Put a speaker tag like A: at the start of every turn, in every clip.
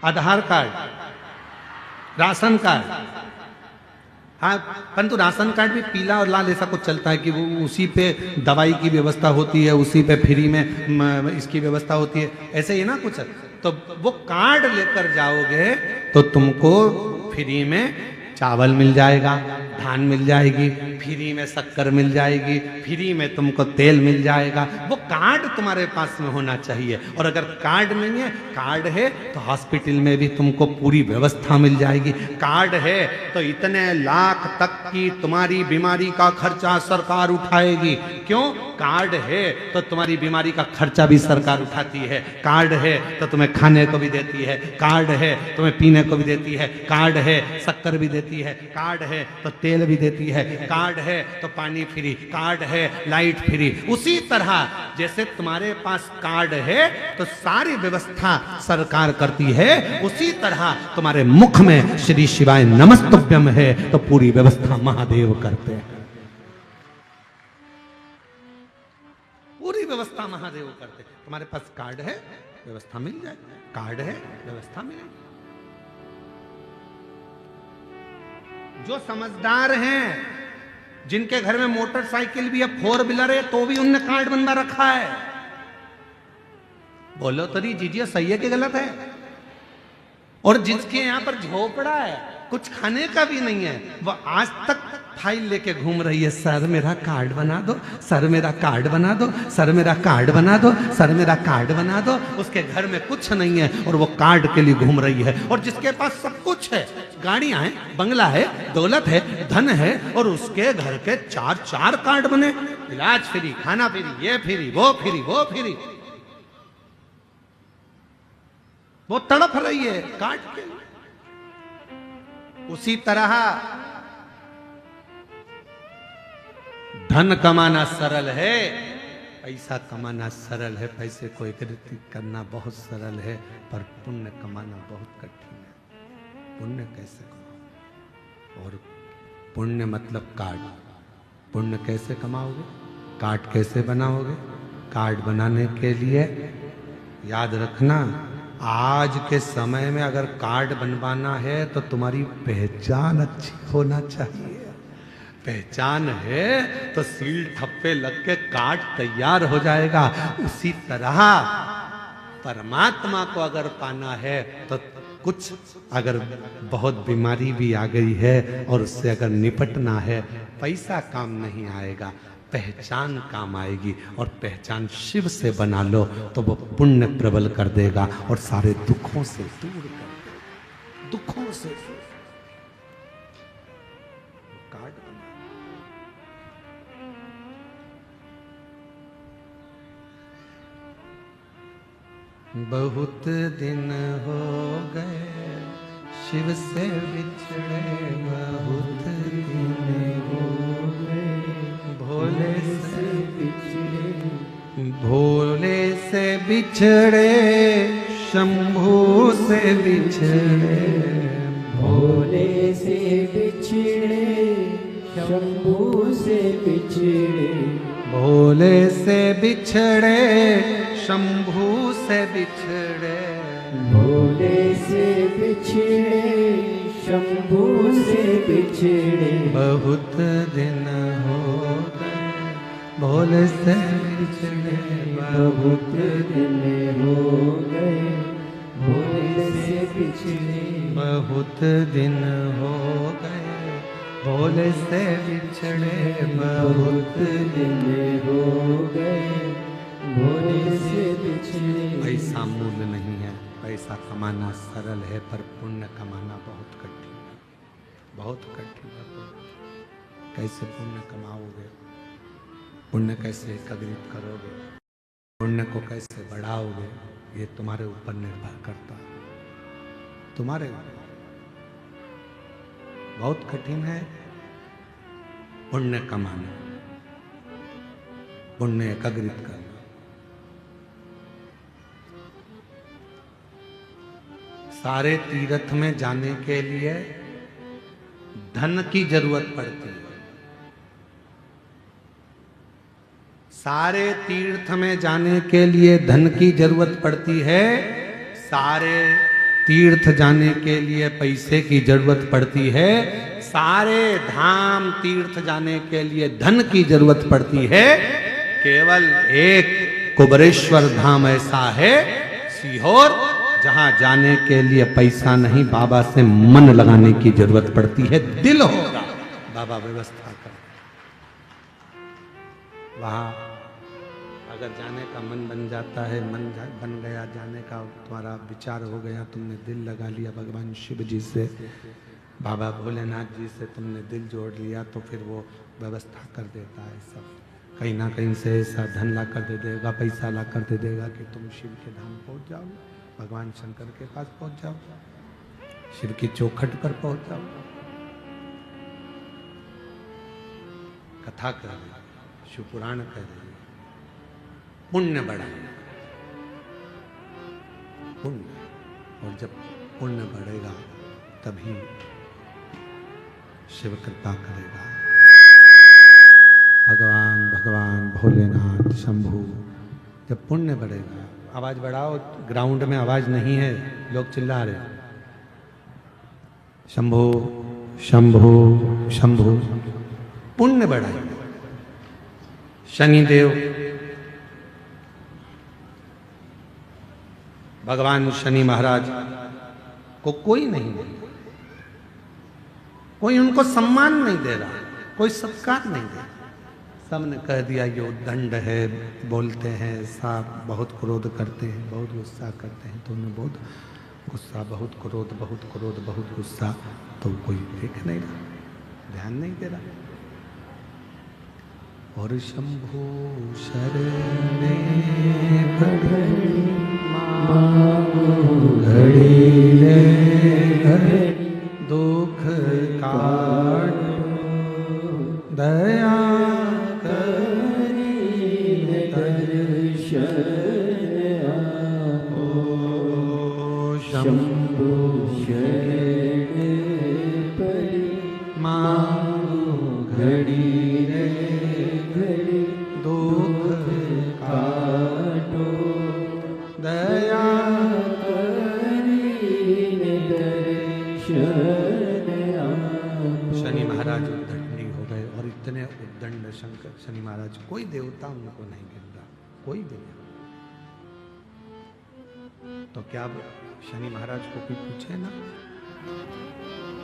A: आधार card, ration card. हाँ, परंतु ration card भी पीला और लाल ऐसा कुछ चलता है कि वो उसी पे दवाई की व्यवस्था होती है, उसी पे फ्री में इसकी व्यवस्था होती है, ऐसे ही ना कुछ। तो वो कार्ड लेकर जाओगे तो तुमको फ्री में चावल मिल जाएगा, धान मिल जाएगी, फ्री में शक्कर मिल जाएगी, फ्री में तुमको तेल मिल जाएगा। वो कार्ड तुम्हारे पास में होना चाहिए। और अगर कार्ड नहीं है, कार्ड है तो हॉस्पिटल में भी तुमको पूरी व्यवस्था मिल जाएगी। कार्ड है तो इतने लाख तक की तुम्हारी बीमारी का खर्चा सरकार उठाएगी। क्यों? कार्ड है तो तुम्हारी बीमारी का खर्चा भी सरकार उठाती है। कार्ड है तो तुम्हें खाने को भी देती है, कार्ड है तुम्हें पीने को भी देती है, कार्ड है शक्कर भी देती है, कार्ड है तो तेल भी देती है, कार्ड है तो पानी फ्री, कार्ड है लाइट फ्री। उसी तरह जैसे तुम्हारे पास कार्ड है तो सारी व्यवस्था सरकार करती है, उसी तरह तुम्हारे मुख में श्री शिवाय नमस्तुभ्यम है तो पूरी व्यवस्था महादेव करते हैं। पूरी व्यवस्था महादेव करते। तुम्हारे पास कार्ड है, व्यवस्था मिल जाए, कार्ड है, व्यवस्था मिलेगी। जो समझदार हैं, जिनके घर में मोटरसाइकिल भी है, 4 व्हीलर है, तो भी उनने कार्ड बनवा रखा है। बोलो तरी जीजिए, सही है कि गलत है? और जिसके यहां पर झोपड़ा है, कुछ खाने का भी नहीं है, वह आज तक फाइल लेके घूम रही है, सर मेरा कार्ड बना दो, सर मेरा कार्ड बना दो, सर मेरा कार्ड बना दो, सर मेरा कार्ड बना दो। उसके घर में कुछ नहीं है और वो कार्ड के लिए घूम रही है। और जिसके पास सब कुछ है, गाड़ियां हैं, बंगला है, दौलत है, धन है, और उसके घर के 4 कार्ड बने, इलाज फ्री, खाना फ्री, ये फ्री, वो फ्री, वो फ्री, वो तड़प रही है कार्ड के लिए। उसी तरह धन कमाना सरल है, पैसा कमाना सरल है, पैसे को एकत्रित करना बहुत सरल है, पर पुण्य कमाना बहुत कठिन है। पुण्य कैसे कमाओ? और पुण्य मतलब कार्ड। पुण्य कैसे कमाओगे? कार्ड कैसे बनाओगे? कार्ड बनाने के लिए याद रखना, आज के समय में अगर कार्ड बनवाना है तो तुम्हारी पहचान अच्छी होना चाहिए। पहचान है तो सील ठप्पे लग के कार्ड तैयार हो जाएगा। उसी तरह परमात्मा को अगर पाना है तो कुछ, अगर बहुत बीमारी भी आ गई है और उससे अगर निपटना है, पैसा काम नहीं आएगा, पहचान काम आएगी। और पहचान शिव से बना लो तो वो पुण्य प्रबल कर देगा और सारे दुखों से दूर कर देगा। दुखों से कार्ड बना। बहुत दिन हो गए शिव से बिछड़े, बहुत दिन हो भोले से बिछड़े, भोले से बिछड़े, शंभू से बिछड़े,
B: भोले से बिछड़े, शंभू से बिछड़े,
A: भोले से बिछड़े, शंभू से बिछड़े,
B: भोले से बिछड़े, शंभू से बिछड़े,
A: बहुत दिन हो गए भोले से बिछड़े,
B: बहुत दिन हो गए भोले से बिछड़े,
A: बहुत दिन हो गए भोले से बिछड़े,
B: बहुत दिन हो गए भोले से बिछड़े।
A: पैसा मूल नहीं है, पैसा कमाना सरल है, पर पुण्य कमाना बहुत कठिन है, बहुत कठिन है। कैसे पुण्य कमाओगे? पुण्य कैसे एकत्रित करोगे? पुण्य को कैसे बढ़ाओगे? ये तुम्हारे ऊपर निर्भर करता है, तुम्हारे ऊपर। बहुत कठिन है पुण्य कमाना, पुण्य एकत्रित करना। सारे तीर्थ में जाने के लिए धन की जरूरत पड़ती है। सारे तीर्थ में जाने के लिए धन की जरूरत पड़ती है। सारे तीर्थ जाने के लिए पैसे की जरूरत पड़ती है, सारे धाम तीर्थ जाने के लिए धन की जरूरत पड़ती है। केवल एक कुबरेश्वर धाम ऐसा है सीहोर, जहां जाने के लिए पैसा नहीं, बाबा से मन लगाने की जरूरत पड़ती है। दिल होगा, बाबा व्यवस्था कर। वहां अगर जाने का मन बन जाता है, बन गया जाने का, तुम्हारा विचार हो गया, तुमने दिल लगा लिया भगवान शिव जी से, बाबा भोलेनाथ जी से तुमने दिल जोड़ लिया, तो फिर वो व्यवस्था कर देता है सब। कहीं ना कहीं से ऐसा धन ला कर दे देगा, पैसा ला कर दे देगा कि तुम शिव के धाम पहुंच जाओ, भगवान शंकर के पास पहुंच जाओ, शिव की चौखट पर पहुंच जाओ। कथा कर रही, शिव पुराण कह रही, पुण्य बढ़ा, पुण्य, और जब पुण्य बढ़ेगा तभी शिव कृपा करेगा। भगवान भोलेनाथ शंभू, जब पुण्य बढ़ेगा। आवाज बढ़ाओ, ग्राउंड में आवाज नहीं है, लोग चिल्ला रहे। शंभू शंभू शंभू, पुण्य बढ़ाएगा। शनिदेव, भगवान शनि महाराज को कोई नहीं दे, कोई उनको सम्मान नहीं दे रहा, कोई सत्कार नहीं दे रहा। सबने कह दिया ये उद्दंड है, बोलते हैं, साफ बहुत क्रोध करते हैं, बहुत गुस्सा करते हैं, तो उन्हें बहुत गुस्सा, बहुत क्रोध, बहुत क्रोध, बहुत गुस्सा, तो कोई देख नहीं रहा, ध्यान नहीं दे रहा। और शंभु शरणे पड़ी घड़ी ले दुख काट दया
B: शंभु शरण पड़ी मांगो घड़ी रे घड़ी, दुख काटो
A: दया
B: करीने दर्शन आओ।
A: शनि महाराज उद्दंडी हो गए, और इतने उद्दंड शंकर शनि महाराज, कोई देवता उनको नहीं गिर रहा, कोई भी नहीं। तो क्या शनि महाराज को कोई पूछे ना,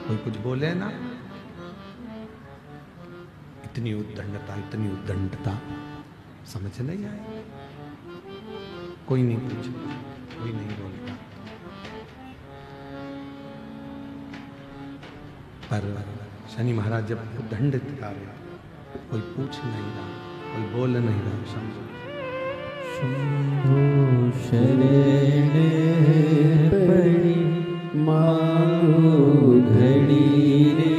A: कोई कुछ बोले ना? इतनी उद्दंडता समझ नहीं आए। कोई नहीं पूछता, कोई नहीं बोलता। पर शनि महाराज जब उद्दंडित कर रहे, कोई पूछ नहीं रहा, कोई बोल नहीं रहा। समझो,
B: शंभु शरण पड़ी मांगो घड़ी रे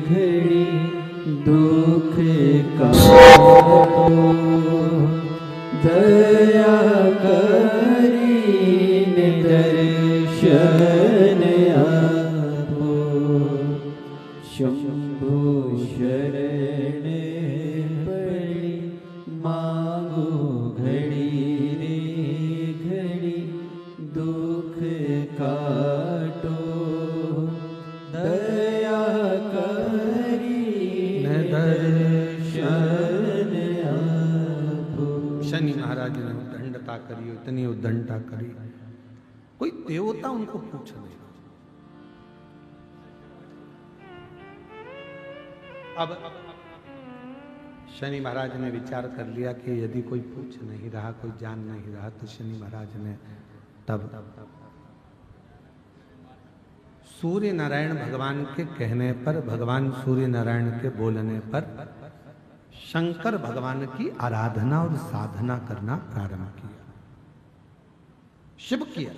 B: घड़ी, दुख काटो दया करीने दर्शन आपो। शंभु शरण पड़ी मांगो घड़ी रे घड़ी, दुख काटो दया करीने दर्शन आपो।
A: शनि महाराज ने उद्दंडता करी, इतनी उद्दंडता करी, कोई देवता उनको पूछ नहीं। अब शनि महाराज ने विचार कर लिया कि यदि कोई पूछ नहीं रहा, कोई जान नहीं रहा, तो शनि महाराज ने तब सूर्य नारायण भगवान के कहने पर, भगवान सूर्य नारायण के बोलने पर शंकर भगवान की आराधना और साधना करना प्रारंभ किया, शिव किया।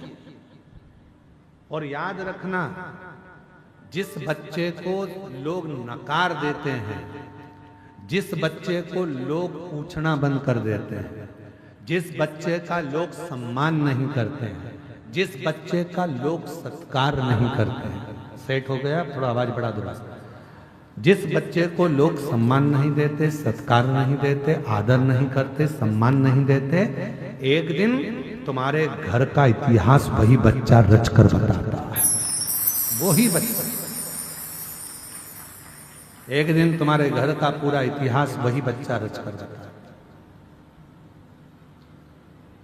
A: और याद रखना, जिस बच्चे को लोग नकार देते हैं, जिस बच्चे को लोग पूछना बंद कर देते हैं, जिस बच्चे का लोग सम्मान नहीं करते हैं, जिस बच्चे का लोग सत्कार नहीं करते हैं, सेट हो गया, थोड़ा आवाज बढ़ा दो। जिस बच्चे को लोग सम्मान नहीं देते, सत्कार नहीं देते, आदर नहीं करते, सम्मान नहीं देते, एक दिन तुम्हारे घर का इतिहास वही बच्चा रच कर बताता है। वही बच्चा, एक दिन तुम्हारे घर का पूरा इतिहास वही बच्चा रच कर बताता है।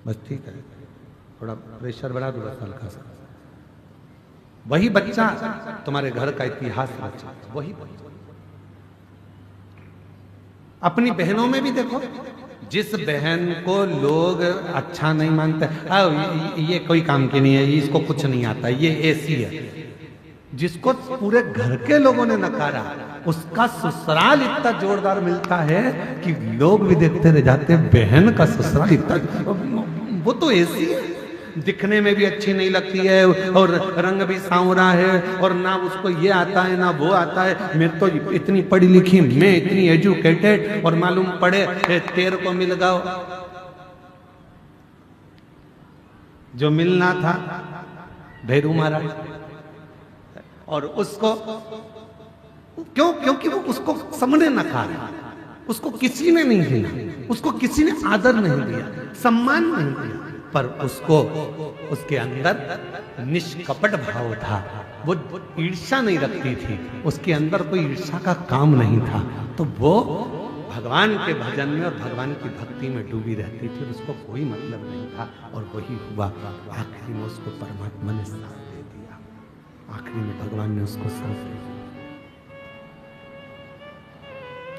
A: बस ठीक है, थोड़ा प्रेशर बढ़ा दो बस हल्का सा। वही बच्चा तुम्हारे घर का इतिहास रचा, वही बच्चा। अपनी बहनों में भी देखो, जिस बहन को लोग अच्छा नहीं मानते, ये कोई काम की नहीं है, इसको कुछ नहीं आता, ये ऐसी है, जिसको पूरे घर के लोगों ने नकारा, उसका ससुराल इतना जोरदार मिलता है कि लोग भी देखते रह जाते हैं। बहन का ससुराल इतना, वो तो ऐसी है, दिखने में भी अच्छी नहीं लगती है और रंग भी सांवरा है और ना उसको ये आता है ना वो आता है। मैं तो इतनी पढ़ी लिखी, मैं इतनी एजुकेटेड, और मालूम पड़े तेरे को मिल गया जो मिलना था भैरू महाराज। और उसको क्यों? क्योंकि वो उसको सबने नकारा, उसको किसी ने नहीं दिया, उसको किसी ने आदर नहीं दिया, सम्मान नहीं दिया, पर उसको उसके अंदर निष्कपट भाव था। वो ईर्ष्या नहीं रखती थी, उसके अंदर कोई ईर्ष्या का काम नहीं था। तो वो भगवान के भजन में और भगवान की भक्ति में डूबी रहती थी, उसको कोई मतलब नहीं था। और वही हुआ, आखिरी में उसको परमात्मा ने साथ दे दिया, आखिरी में भगवान ने उसको साथ दे दिया,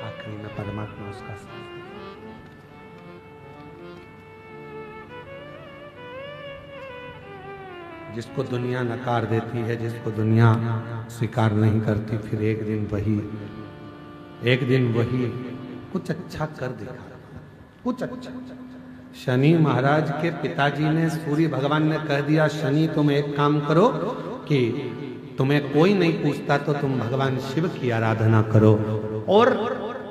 A: आखिरी में परमात्मा उसका साथ। जिसको दुनिया नकार देती है, जिसको दुनिया स्वीकार नहीं करती, फिर एक दिन वही कुछ अच्छा कर दिखा, कुछ अच्छा। शनि महाराज के पिताजी ने, सूर्य भगवान ने कह दिया, शनि तुम एक काम करो कि तुम्हें कोई नहीं पूछता तो तुम भगवान शिव की आराधना करो, और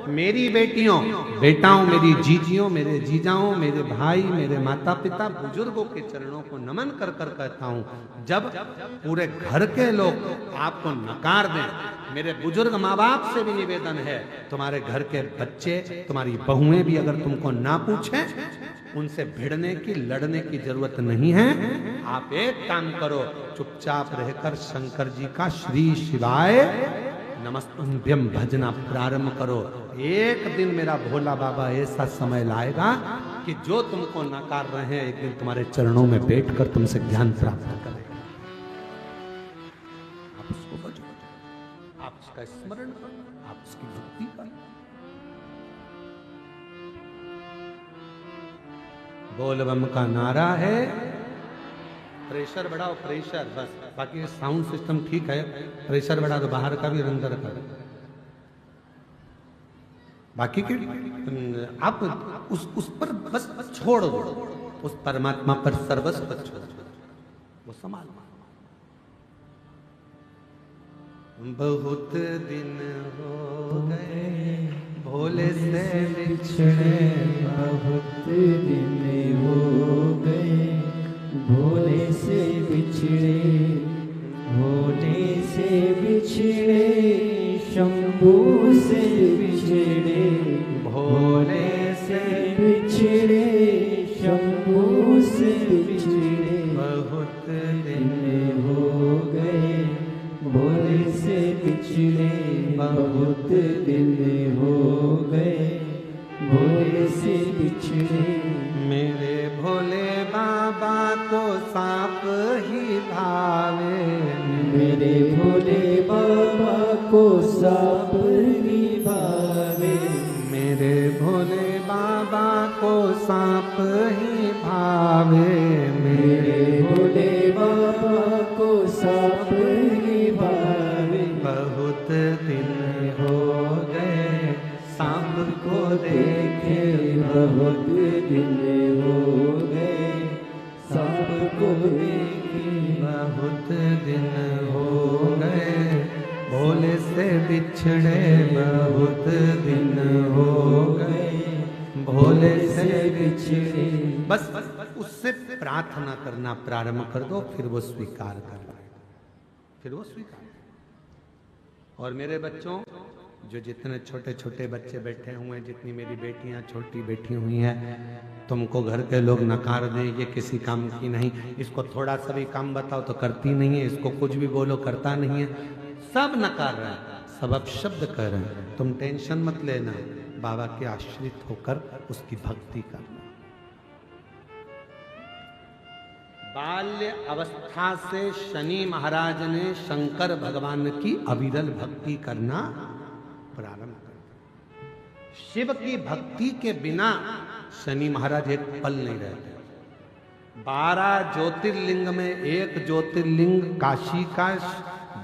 A: मेरी बेटियों बेटाओं, मेरी जीजियों, मेरे जीजाओं, मेरे भाई, मेरे माता पिता, बुजुर्गों के चरणों को नमन कर कर कहता हूं, जब पूरे घर के लोग आपको नकार दें, मेरे बुजुर्ग माँ बाप से भी निवेदन है, तुम्हारे घर के बच्चे, तुम्हारी बहुएं भी अगर तुमको ना पूछें, उनसे भिड़ने की, लड़ने की जरूरत नहीं है। आप एक काम करो, चुपचाप रहकर शंकर जी का श्री शिवाय नमस्तुभ्यम भजना प्रारंभ करो। एक दिन मेरा भोला बाबा ऐसा समय लाएगा कि जो तुमको नकार रहे हैं, एक दिन तुम्हारे चरणों में बैठकर तुमसे ज्ञान प्राप्त करेगा। आप उसको बचो, आप उसका स्मरण करो, आप उसकी भक्ति करो। बोलबम का नारा है, प्रेशर बढ़ाओ, प्रेशर बस, बाकी साउंड सिस्टम ठीक है, प्रेशर बढ़ा दो, बाहर का भी अंदर का। बाकी के आप उस पर बस छोड़ दो, उस परमात्मा पर सर्वस्व छोड़ दो, वो संभाल। बहुत दिन हो गए भोले से बिछड़े,
B: बहुत दिन हो गए भोले से बिछड़े, भोले से बिछड़े, शंभू से बिछड़े, भोले से बिछड़े, शंभू से बिछड़े, बहुत दिन हो गए भोले से बिछड़े, बहुत दिन हो गए भोले से बिछड़े।
A: मेरे भोले बाबा को सांप ही भावे,
B: मेरे भोले बाबा को सांप ही भावे,
A: मेरे भोले बाबा को सांप ही भावे,
B: मेरे भोले बाबा को सांप ही भावे।
A: बहुत दिन हो गए सांप को देखे,
B: बहुत दिन हो गए सांप को देखे,
A: बहुत दिन हो गए भोले से बिछड़े, बहुत दिन हो गए भोले से बिछड़े। बस उससे प्रार्थना करना प्रारंभ कर दो, फिर वो स्वीकार कर लेगा, फिर वो स्वीकार। और मेरे बच्चों, जो जितने छोटे छोटे बच्चे बैठे हुए हैं, जितनी मेरी बेटियां छोटी बैठी हुई हैं, तुमको घर के लोग नकार दें ये किसी काम की नहीं, इसको थोड़ा सा भी काम बताओ तो करती नहीं है, इसको कुछ भी बोलो करता नहीं है, सब नकार रहे हैं, सब अपशब्द कर रहे हैं। तुम टेंशन मत लेना, बाबा के आश्रित होकर उसकी भक्ति करना। बाल्य अवस्था से शनि महाराज ने शंकर भगवान की अविरल भक्ति करना प्रारंभ कर। शिव की भक्ति के बिना शनि महाराज एक पल नहीं रहते। 12 ज्योतिर्लिंग में एक ज्योतिर्लिंग काशी का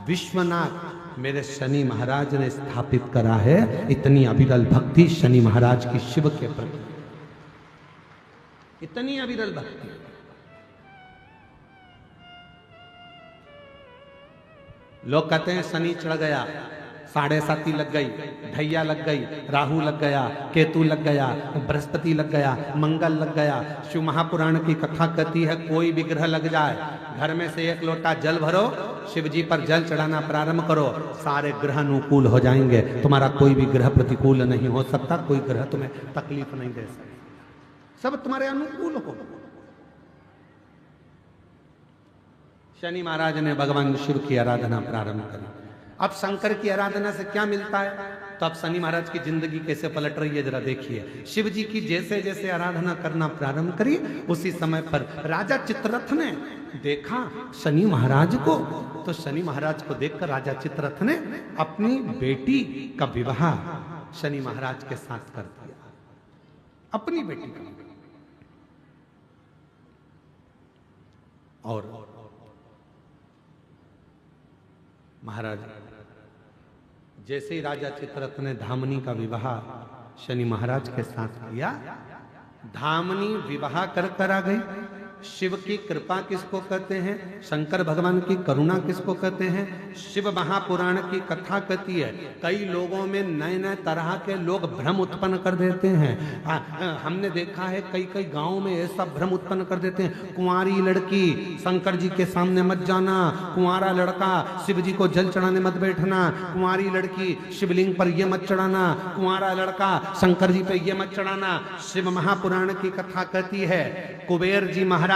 A: विश्वनाथ मेरे शनि महाराज ने स्थापित करा है। इतनी अविरल भक्ति शनि महाराज की शिव के प्रति, इतनी अविरल भक्ति। लोग कहते हैं शनि चढ़ गया, 7.5 लग गई, ढैया लग गई, राहु लग गया, केतु लग गया, बृहस्पति लग गया, मंगल लग गया। शिव महापुराण की कथा कहती है कोई भी ग्रह लग जाए, घर में से 1 लोटा जल भरो, शिव जी पर जल चढ़ाना प्रारंभ करो, सारे ग्रह अनुकूल हो जाएंगे। तुम्हारा कोई भी ग्रह प्रतिकूल नहीं हो सकता, कोई ग्रह तुम्हें तकलीफ नहीं दे सकता, सब तुम्हारे अनुकूल हो। शनि महाराज ने भगवान शिव की आराधना प्रारंभ करी। अब शंकर की आराधना से क्या मिलता है, तो अब शनि महाराज की जिंदगी कैसे पलट रही है जरा देखिए। शिव जी की जैसे जैसे आराधना करना प्रारंभ करी, उसी समय पर राजा चित्ररथ ने देखा शनि महाराज को, तो शनि महाराज को देखकर राजा चित्ररथ ने अपनी बेटी का विवाह शनि महाराज के साथ कर दिया, अपनी बेटी का। और महाराज जैसे ही राजा चित्ररथ ने धामनी का विवाह शनि महाराज के साथ किया, धामनी विवाह कर आ गई। शिव की कृपा किसको कहते हैं, शंकर भगवान की करुणा किसको कहते हैं, शिव महापुराण की कथा कहती है। कई लोगों में नए नए तरह के लोग भ्रम उत्पन्न कर देते हैं। हमने देखा है कई कई गांवों में ऐसा भ्रम उत्पन्न कर देते हैं, कुंवारी लड़की शंकर जी के सामने मत जाना, कुंवारा लड़का शिव जी को जल चढ़ाने मत बैठना, कुंवारी लड़की शिवलिंग पर ये मत चढ़ाना, कुंवारा लड़का शंकर जी पे ये मत चढ़ाना। शिव महापुराण की कथा कहती है कुबेर जी महाराज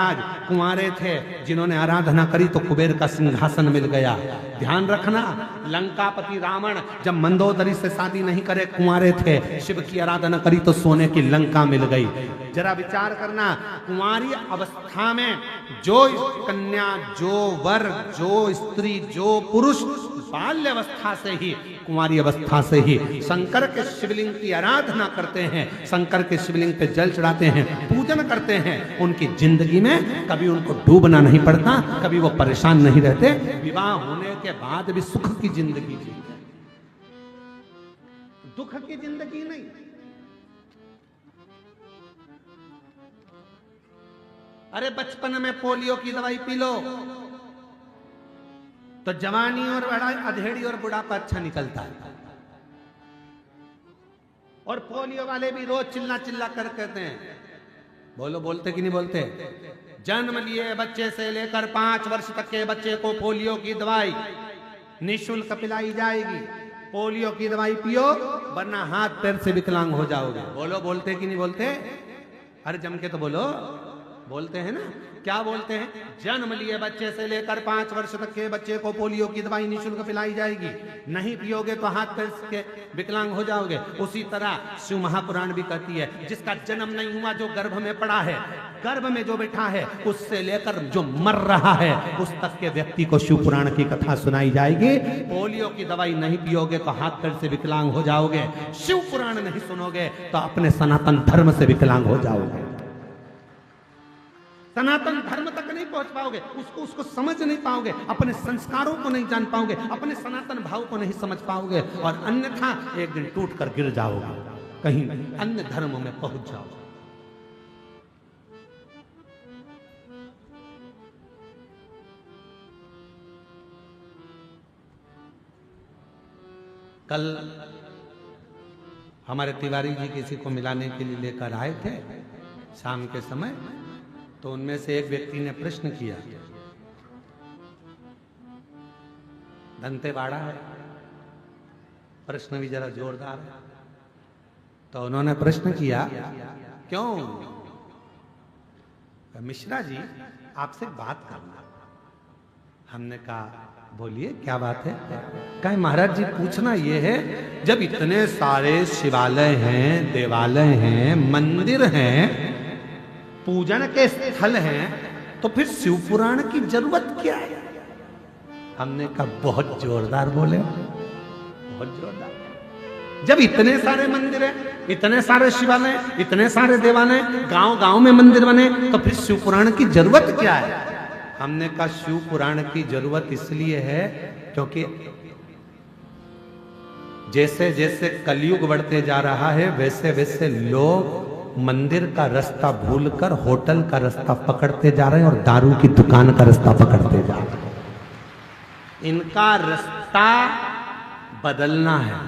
A: कुंवारे थे, जिन्होंने आराधना करी तो कुबेर का सिंहासन मिल गया। ध्यान रखना, लंकापति रावण जब मंदोदरी से शादी नहीं करे, कुंवारे थे, शिव की आराधना करी तो सोने की लंका मिल गई। जरा विचार करना, कुंवारी अवस्था में जो कन्या, जो वर, जो स्त्री, जो पुरुष बाल्य अवस्था से ही, कुंवारी अवस्था से ही शंकर के शिवलिंग की आराधना करते हैं, शंकर के शिवलिंग पे जल चढ़ाते हैं, पूजन करते हैं, उनकी जिंदगी में कभी उनको डूबना नहीं पड़ता, कभी वो परेशान नहीं रहते। विवाह होने के बाद भी सुख की जिंदगी जीते, दुख की जिंदगी नहीं। अरे बचपन में पोलियो की दवाई पी लो तो जवानी और अधेड़ी और बुढ़ापा अच्छा निकलता है। और पोलियो वाले भी रोज चिल्ला चिल्ला कर कहते हैं, बोलो बोलते कि नहीं बोलते, जन्म लिए बच्चे से लेकर 5 वर्ष तक के बच्चे को पोलियो की दवाई निःशुल्क पिलाई जाएगी। पोलियो की दवाई पियो वरना हाथ पैर से विकलांग हो जाओगे। बोलो बोलते कि नहीं बोलते, अरे जम के तो बोलो, बोलते हैं ना, क्या बोलते हैं, जन्म लिए बच्चे से लेकर 5 वर्ष तक के बच्चे को पोलियो की दवाई निःशुल्क पिलाई जाएगी, नहीं पियोगे तो हाथ पैर के विकलांग हो जाओगे। उसी तरह शिव महापुराण भी कहती है, जिसका जन्म नहीं हुआ, जो गर्भ में पड़ा है, गर्भ में जो बैठा है, उससे लेकर जो मर रहा है उस तक के व्यक्ति को शिव पुराण की कथा सुनाई जाएगी। पोलियो की दवाई नहीं पियोगे तो हाथ पैर से विकलांग हो जाओगे, शिव पुराण नहीं सुनोगे तो अपने सनातन धर्म से विकलांग हो जाओगे, सनातन धर्म तक नहीं पहुंच पाओगे, उसको समझ नहीं पाओगे, अपने संस्कारों को नहीं जान पाओगे, अपने सनातन भाव को नहीं समझ पाओगे, और अन्यथा एक दिन टूट कर गिर जाओगे, कहीं अन्य धर्मों में पहुंच जाओगे। कल हमारे तिवारी जी किसी को मिलाने के लिए लेकर आए थे शाम के समय, तो उनमें से एक व्यक्ति ने प्रश्न किया, दंतेवाड़ा है, प्रश्न भी जरा जोरदार है। तो उन्होंने प्रश्न किया, क्यों मिश्रा जी आपसे बात करना। हमने कहा बोलिए क्या बात है। कहे महाराज जी पूछना ये है, जब इतने सारे शिवालय हैं, देवालय हैं, मंदिर हैं, पूजन के स्थल हैं, तो फिर शिव पुराण की जरूरत क्या है। हमने कहा बहुत जोरदार बोले, बहुत जोरदार। जब इतने सारे मंदिर हैं, इतने सारे शिवालय, इतने सारे देवालय, गांव गांव में मंदिर बने, तो फिर शिव पुराण की जरूरत क्या है। हमने कहा शिव पुराण की जरूरत इसलिए है क्योंकि जैसे जैसे कलयुग बढ़ते जा रहा है, वैसे वैसे लोग मंदिर का रास्ता भूलकर होटल का रास्ता पकड़ते जा रहे हैं और दारू की दुकान का रास्ता पकड़ते जा रहे हैं। इनका रास्ता बदलना है।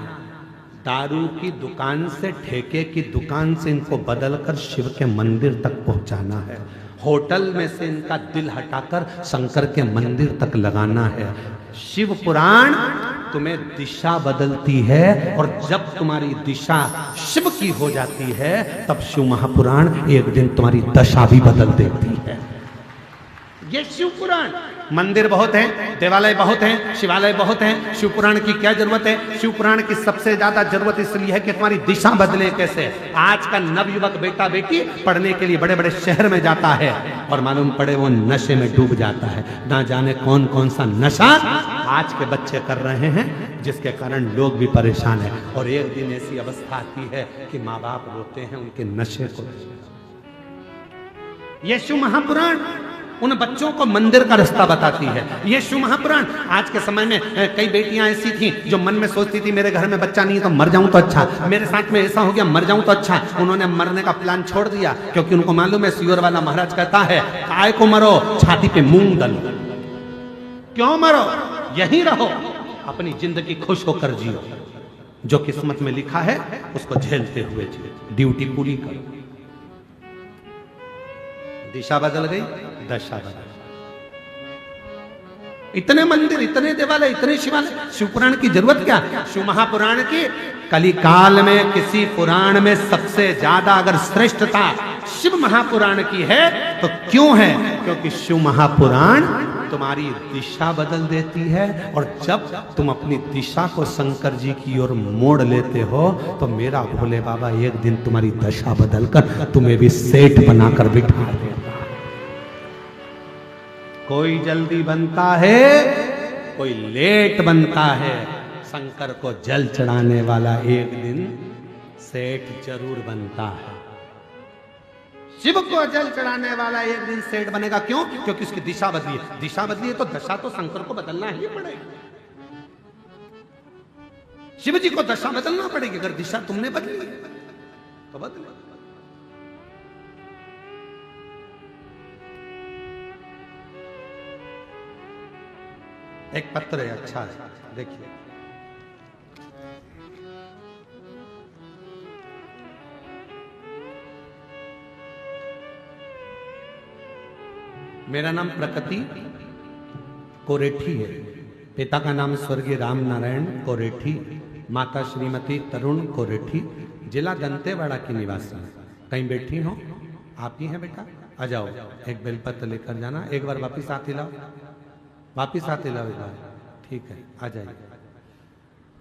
A: दारू की दुकान से, ठेके की दुकान से इनको बदलकर शिव के मंदिर तक पहुंचाना है। होटल में से इनका दिल हटाकर शंकर के मंदिर तक लगाना है। शिव पुराण तुम्हें दिशा बदलती है, और जब तुम्हारी दिशा शिव की हो जाती है, तब शिव महापुराण एक दिन तुम्हारी दशा भी बदल देती है। ये शिव पुराण। मंदिर बहुत हैं, देवालय बहुत हैं, शिवालय बहुत हैं, शिव पुराण की क्या जरूरत है। शिव पुराण की सबसे ज्यादा जरूरत इसलिए है कि तुम्हारी दिशा बदले कैसे। आज का नवयुवक बेटा बेटी पढ़ने के लिए बड़े बड़े शहर में जाता है और मालूम पड़े वो नशे में डूब जाता है। ना जाने कौन कौन सा नशा आज के बच्चे कर रहे हैं, जिसके कारण लोग भी परेशान है। और एक दिन ऐसी अवस्था आती है कि माँ बाप रोते हैं उनके नशे को। ये शिव महापुराण उन बच्चों को मंदिर का रास्ता बताती है। ये शिव महापुराण। आज के समय में कई बेटियां ऐसी थी जो मन में सोचती थी मेरे घर में बच्चा नहीं तो मर जाऊं तो अच्छा, मेरे साथ में ऐसा हो गया मर जाऊं तो अच्छा। उन्होंने मरने का प्लान छोड़ दिया, क्योंकि उनको मालूम है सियोर वाला महाराज कहता है काय को मरो, छाती पे मूंग दलो। क्यों मरो, यहीं रहो, अपनी जिंदगी खुश होकर जियो। जो किस्मत में लिखा है उसको झेलते हुए जियो, ड्यूटी पूरी करो। दिशा बदल गई, दशा बदल। इतने मंदिर, इतने देवालय, इतने शिवालय, शिव पुराण की जरूरत क्या। शिव महापुराण की कली काल में किसी पुराण में सबसे ज्यादा अगर श्रेष्ठता शिव महापुराण की है तो क्यों है, क्योंकि शिव महापुराण तुम्हारी दिशा बदल देती है। और जब तुम अपनी दिशा को शंकर जी की ओर मोड़ लेते हो तो मेरा भोले बाबा एक दिन तुम्हारी दशा बदलकर तुम्हें भी सेठ बनाकर बिठा देता। कोई जल्दी बनता है, कोई लेट बनता है। शंकर को जल चढ़ाने वाला एक दिन सेठ जरूर बनता है। शिव को जल चढ़ाने वाला एक दिन सेठ बनेगा। क्यों, क्योंकि उसकी दिशा बदली है। दिशा बदली है तो दशा तो शंकर को बदलना ही पड़ेगी। शिव जी को दशा बदलना पड़ेगी। अगर दिशा तुमने बदली तो बदले। एक पत्र है, अच्छा है, देखिए। मेरा नाम प्रकृति कोरेठी है। पिता का नाम स्वर्गीय राम नारायण कोरेठी, माता श्रीमती तरुण कोरेठी, जिला दंतेवाड़ा की निवासी है। कहीं बैठी हो आप ही हैं बेटा, आ जाओ, एक बेलपत्र लेकर जाना। एक बार वापिस आते लाओ, वापिस आते लाओ एक बार, ठीक है, आ जाइए।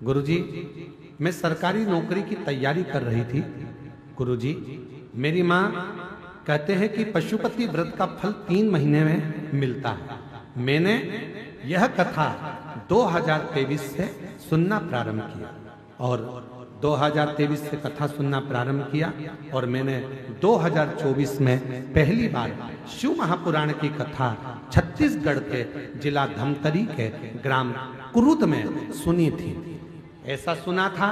A: गुरुजी, मैं सरकारी नौकरी की तैयारी कर रही थी। गुरुजी, मेरी माँ कहते हैं कि पशुपति व्रत का फल 3 महीने में मिलता है। मैंने यह कथा 2023 से सुनना प्रारंभ किया और 2023 से कथा सुनना प्रारंभ किया और मैंने 2024 में पहली बार शिव महापुराण की कथा छत्तीसगढ़ के जिला धमतरी के ग्राम कुरुद में सुनी थी। ऐसा सुना था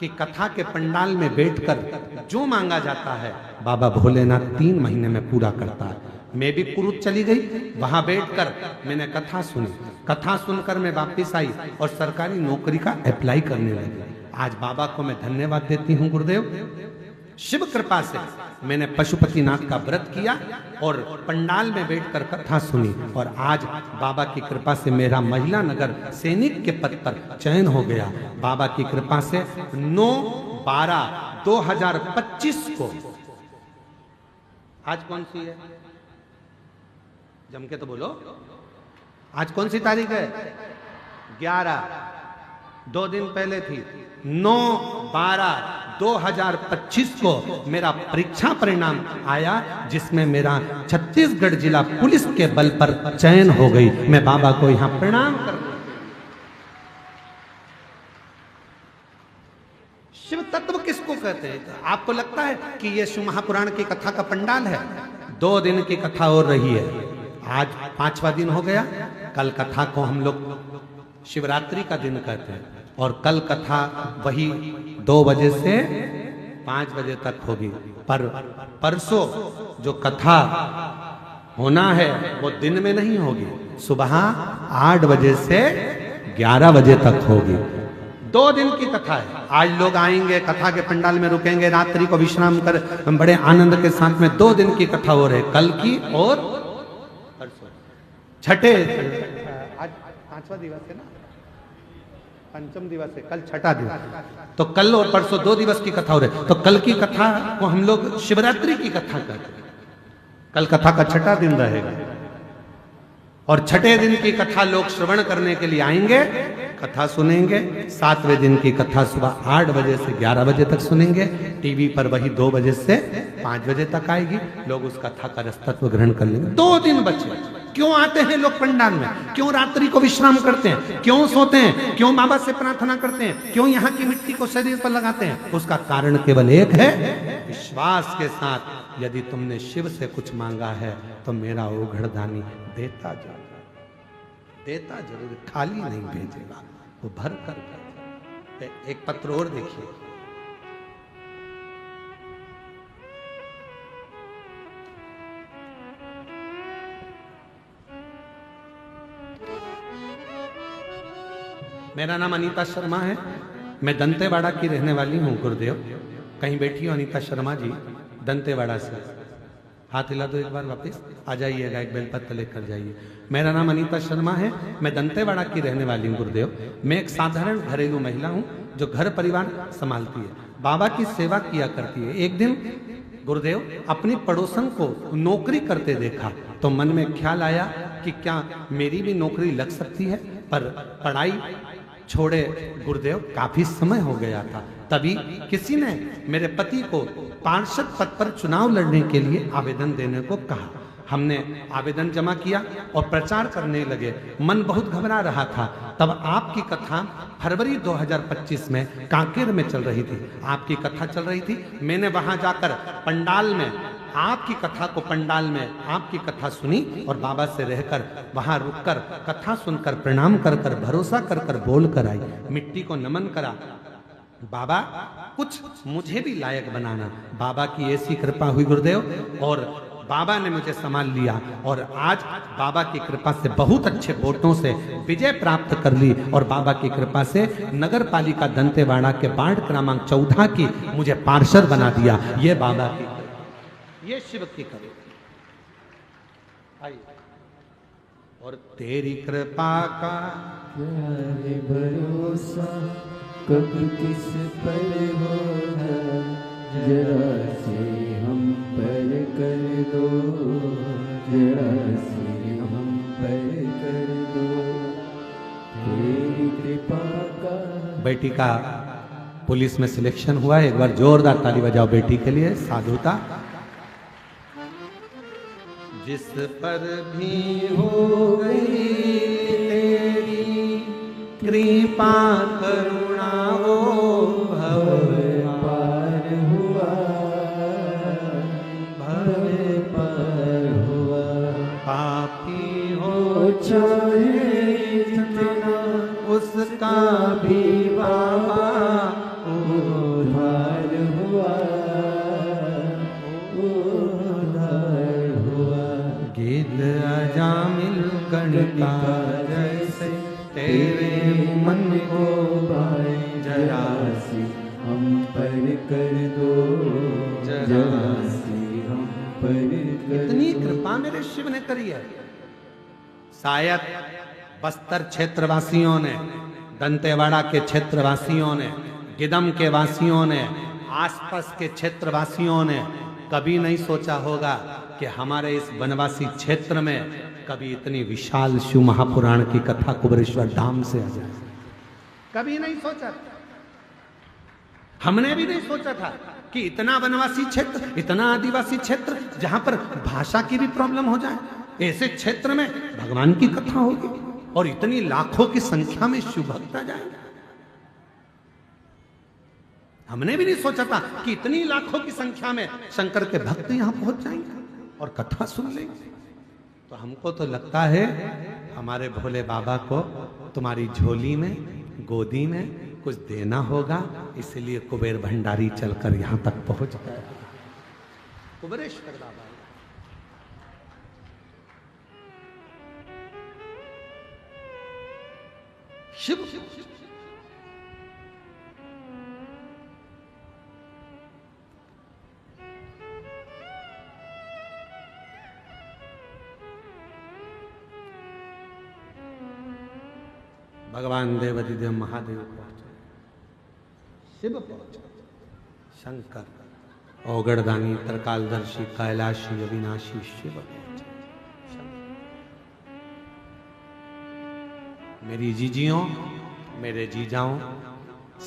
A: कि कथा के पंडाल में बैठकर जो मांगा जाता है बाबा भोलेनाथ 3 महीने में पूरा करता है। मैं भी कुरुद चली गई, वहां बैठकर मैंने कथा सुनी। कथा सुनकर मैं वापिस आई और सरकारी नौकरी का अप्लाई करने लगी। आज बाबा को मैं धन्यवाद देती हूँ गुरुदेव। शिव कृपा से मैंने पशुपतिनाथ का व्रत किया और पंडाल में बैठकर कथा सुनी और आज बाबा की कृपा से मेरा महिला नगर सैनिक के पद पर चयन हो गया। बाबा की कृपा से 9/12/2025 को, आज कौन सी है, जम के तो बोलो, आज कौन सी तारीख है? 11, 2 दिन पहले थी। 9/12/2025 को मेरा परीक्षा परिणाम आया, जिसमें मेरा छत्तीसगढ़ जिला पुलिस के बल पर चयन हो गई। मैं बाबा को यहां प्रणाम कर, शिव तत्व किसको कहते हैं? आपको लगता है कि यह शिव महापुराण की कथा का पंडाल है? 2 दिन की कथा और रही है, आज 5वां दिन हो गया। कल कथा को हम लोग शिवरात्रि का दिन कहते हैं और कल कथा वही 2 बजे से 5 बजे तक होगी। पर परसों जो कथा होना है वो दिन में नहीं होगी, सुबह 8 बजे से 11 बजे तक होगी। 2 दिन की कथा है। आज लोग आएंगे, कथा के पंडाल में रुकेंगे, रात्रि को विश्राम कर बड़े आनंद के साथ में 2 दिन की कथा हो रही, कल की और छठे, आज 5वां दिवस है ना, पंचम दिवस है, कल 6ठा दिवस, तो कल और परसों 2 दिवस की कथा हो रही। तो कल की कथा को हम लोग शिवरात्रि की कथा कहते हैं। कल कथा का 6ठा दिन रहेगा और 6ठे दिन की कथा लोग श्रवण करने के लिए आएंगे, कथा सुनेंगे। 7वें दिन की कथा सुबह 8 बजे से 11 बजे तक सुनेंगे। टीवी पर वही 2 बजे से 5 बजे तक आएगी, लोग उस कथा का रसतत्व ग्रहण कर लेंगे। 2 दिन बचे। क्यों आते हैं लोग पंडाल में? क्यों रात्रि को विश्राम करते हैं? क्यों सोते हैं? क्यों बाबा से प्रार्थना करते हैं? क्यों यहाँ की मिट्टी को शरीर पर लगाते हैं? उसका कारण केवल एक है, विश्वास के साथ यदि तुमने शिव से कुछ मांगा है तो मेरा ओघड़दानी देता जा, देता जरूर, खाली नहीं भेजेगा, वो भर कर। एक पत्र और देखिए, मेरा नाम अनीता शर्मा है, मैं दंतेवाड़ा की रहने वाली हूँ। गुरुदेव कहीं बैठी हो अनीता शर्मा जी, दंतेवाड़ा से, हाथ हिला दो एक बार, वापस आ जाइएगा, एक बेलपत्र लेकर जाइए। मेरा नाम अनीता शर्मा है, मैं दंतेवाड़ा की रहने वाली हूँ। गुरुदेव मैं एक साधारण घरेलू महिला हूँ जो घर परिवार संभालती है, बाबा की सेवा किया करती है। एक दिन गुरुदेव अपनी पड़ोसन को नौकरी करते देखा तो मन में ख्याल आया कि क्या मेरी भी नौकरी लग सकती है। पर पढ़ाई छोड़े गुरुदेव काफी समय हो गया था, तभी किसी ने मेरे पति को पार्षद पद पर चुनाव लड़ने के लिए आवेदन देने को कहा। हमने आवेदन जमा किया और प्रचार करने लगे। मन बहुत घबरा रहा था। तब आपकी कथा फरवरी 2025 में कांकेर में चल रही थी, आपकी कथा चल रही थी। मैंने वहां जाकर पंडाल में आपकी कथा को, पंडाल में आपकी कथा सुनी और बाबा से रहकर वहां रुककर कथा सुनकर प्रणाम कर कर, भरोसा कर कर बोल कर आई, मिट्टी को नमन करा। बाबा कुछ मुझे भी लायक बनाना। बाबा की ऐसी कृपा हुई गुरुदेव और बाबा ने मुझे संभाल लिया और आज बाबा की कृपा से बहुत अच्छे वोटों से विजय प्राप्त कर ली और बाबा की कृपा से नगर पालिका दंतेवाड़ा के वार्ड क्रमांक 14 की मुझे पार्षद बना दिया। ये बाबा की, ये शिव की कृपा। और तेरी कृपा का
B: भरोसा कब किस पर होगा, जरा से हम पर कर दो, जरा से हम पर कर दो, तेरी कृपा का।
A: बेटी का पुलिस में सिलेक्शन हुआ है, एक बार जोरदार ताली बजाओ बेटी के लिए, साधुता। जिस पर भी हो गई तेरी कृपा करुणा वो भव
B: पार हुआ, भव पार हुआ।
A: पापी हो
B: चाहे जितना
A: उसका भी बाबा
B: उद्धार हुआ, उद्धार हुआ।
A: गिद्ध अजामिल गणका जैसे तेरे मन को
B: भाई जरा सी हम पर कर दो, जरा सी
A: इतनी कृपा मेरे शिव ने करी है। शायद बस्तर क्षेत्रवासियों ने, दंतेवाड़ा के क्षेत्रवासियों ने, गिदम के वासियों ने, आसपास के क्षेत्रवासियों ने कभी नहीं सोचा होगा कि हमारे इस वनवासी क्षेत्र में कभी इतनी विशाल शिव महापुराण की कथा कुबेरेश्वर धाम से आ जाए। कभी नहीं सोचा। हमने भी नहीं सोचा था कि इतना वनवासी क्षेत्र, इतना आदिवासी क्षेत्र, जहां पर भाषा की भी प्रॉब्लम हो जाए, ऐसे क्षेत्र में भगवान की कथा होगी और इतनी लाखों की संख्या में शिव भक्त आ जाएंगे। हमने भी नहीं सोचा था कि इतनी लाखों की संख्या में शंकर के भक्त यहां पहुंच जाएंगे और कथा सुन लेंगे। तो हमको तो लगता है हमारे भोले बाबा को तुम्हारी झोली में, गोदी में कुछ देना होगा, इसलिए कुबेर भंडारी चलकर यहां तक पहुंच गया। कुबेरेश्वर बाबा शिव भगवान देवाधिदेव महादेव पहुंचे, शिव पहुंचे, शंकर औगड़दानी त्रिकालदर्शी कैलाशी अविनाशी शिव पहुंचे। मेरी जीजियों, मेरे जीजाओं,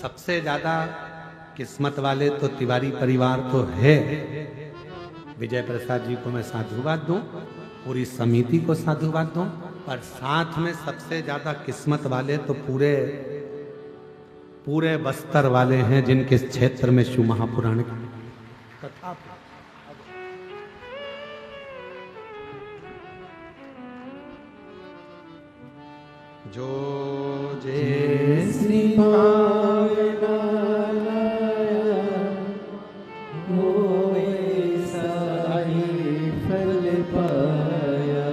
A: सबसे ज्यादा किस्मत वाले तो तिवारी परिवार तो है। विजय प्रसाद जी को मैं साधुवाद दूं, पूरी समिति को साधुवाद दूं, पर साथ में सबसे ज्यादा किस्मत वाले तो पूरे बस्तर वाले हैं, जिनके क्षेत्र में शिव महापुराण की कथा। जो जय
B: श्री भावना लाया, होए साई फल पाया,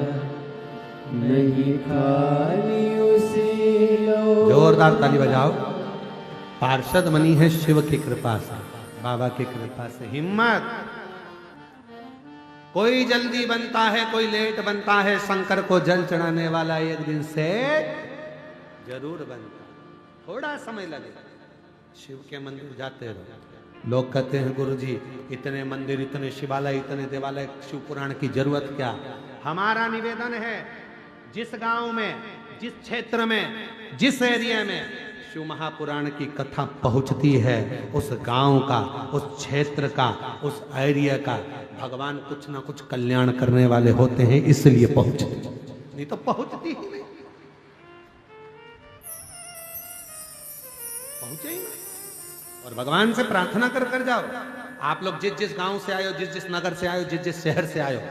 B: नहीं खाली उसी लो।
A: जोरदार ताली बजाओ। पार्षद बनी है शिव की कृपा से, बाबा की कृपा से। हिम्मत, कोई जल्दी बनता है, कोई लेट बनता है, शंकर को जल चढ़ाने वाला एक दिन से जरूर बनता। थोड़ा समय लगेगा। शिव के मंदिर जाते रहो। लोग कहते हैं गुरुजी इतने मंदिर, इतने शिवालय, इतने देवालय, शिव पुराण की जरूरत क्या? हमारा निवेदन है, जिस गांव में, जिस क्षेत्र में, जिस एरिया में शिव महापुराण की कथा पहुंचती है, उस गांव का, उस क्षेत्र का, उस एरिया का भगवान कुछ ना कुछ कल्याण करने वाले होते हैं, इसलिए पहुंचती, नहीं तो पहुंचती ही नहीं। पहुंचे ही नहीं। और भगवान से प्रार्थना कर जाओ। आप लोग जिस जिस गांव से आए हो, जिस जिस नगर से आए हो, जिस जिस शहर से आए हो,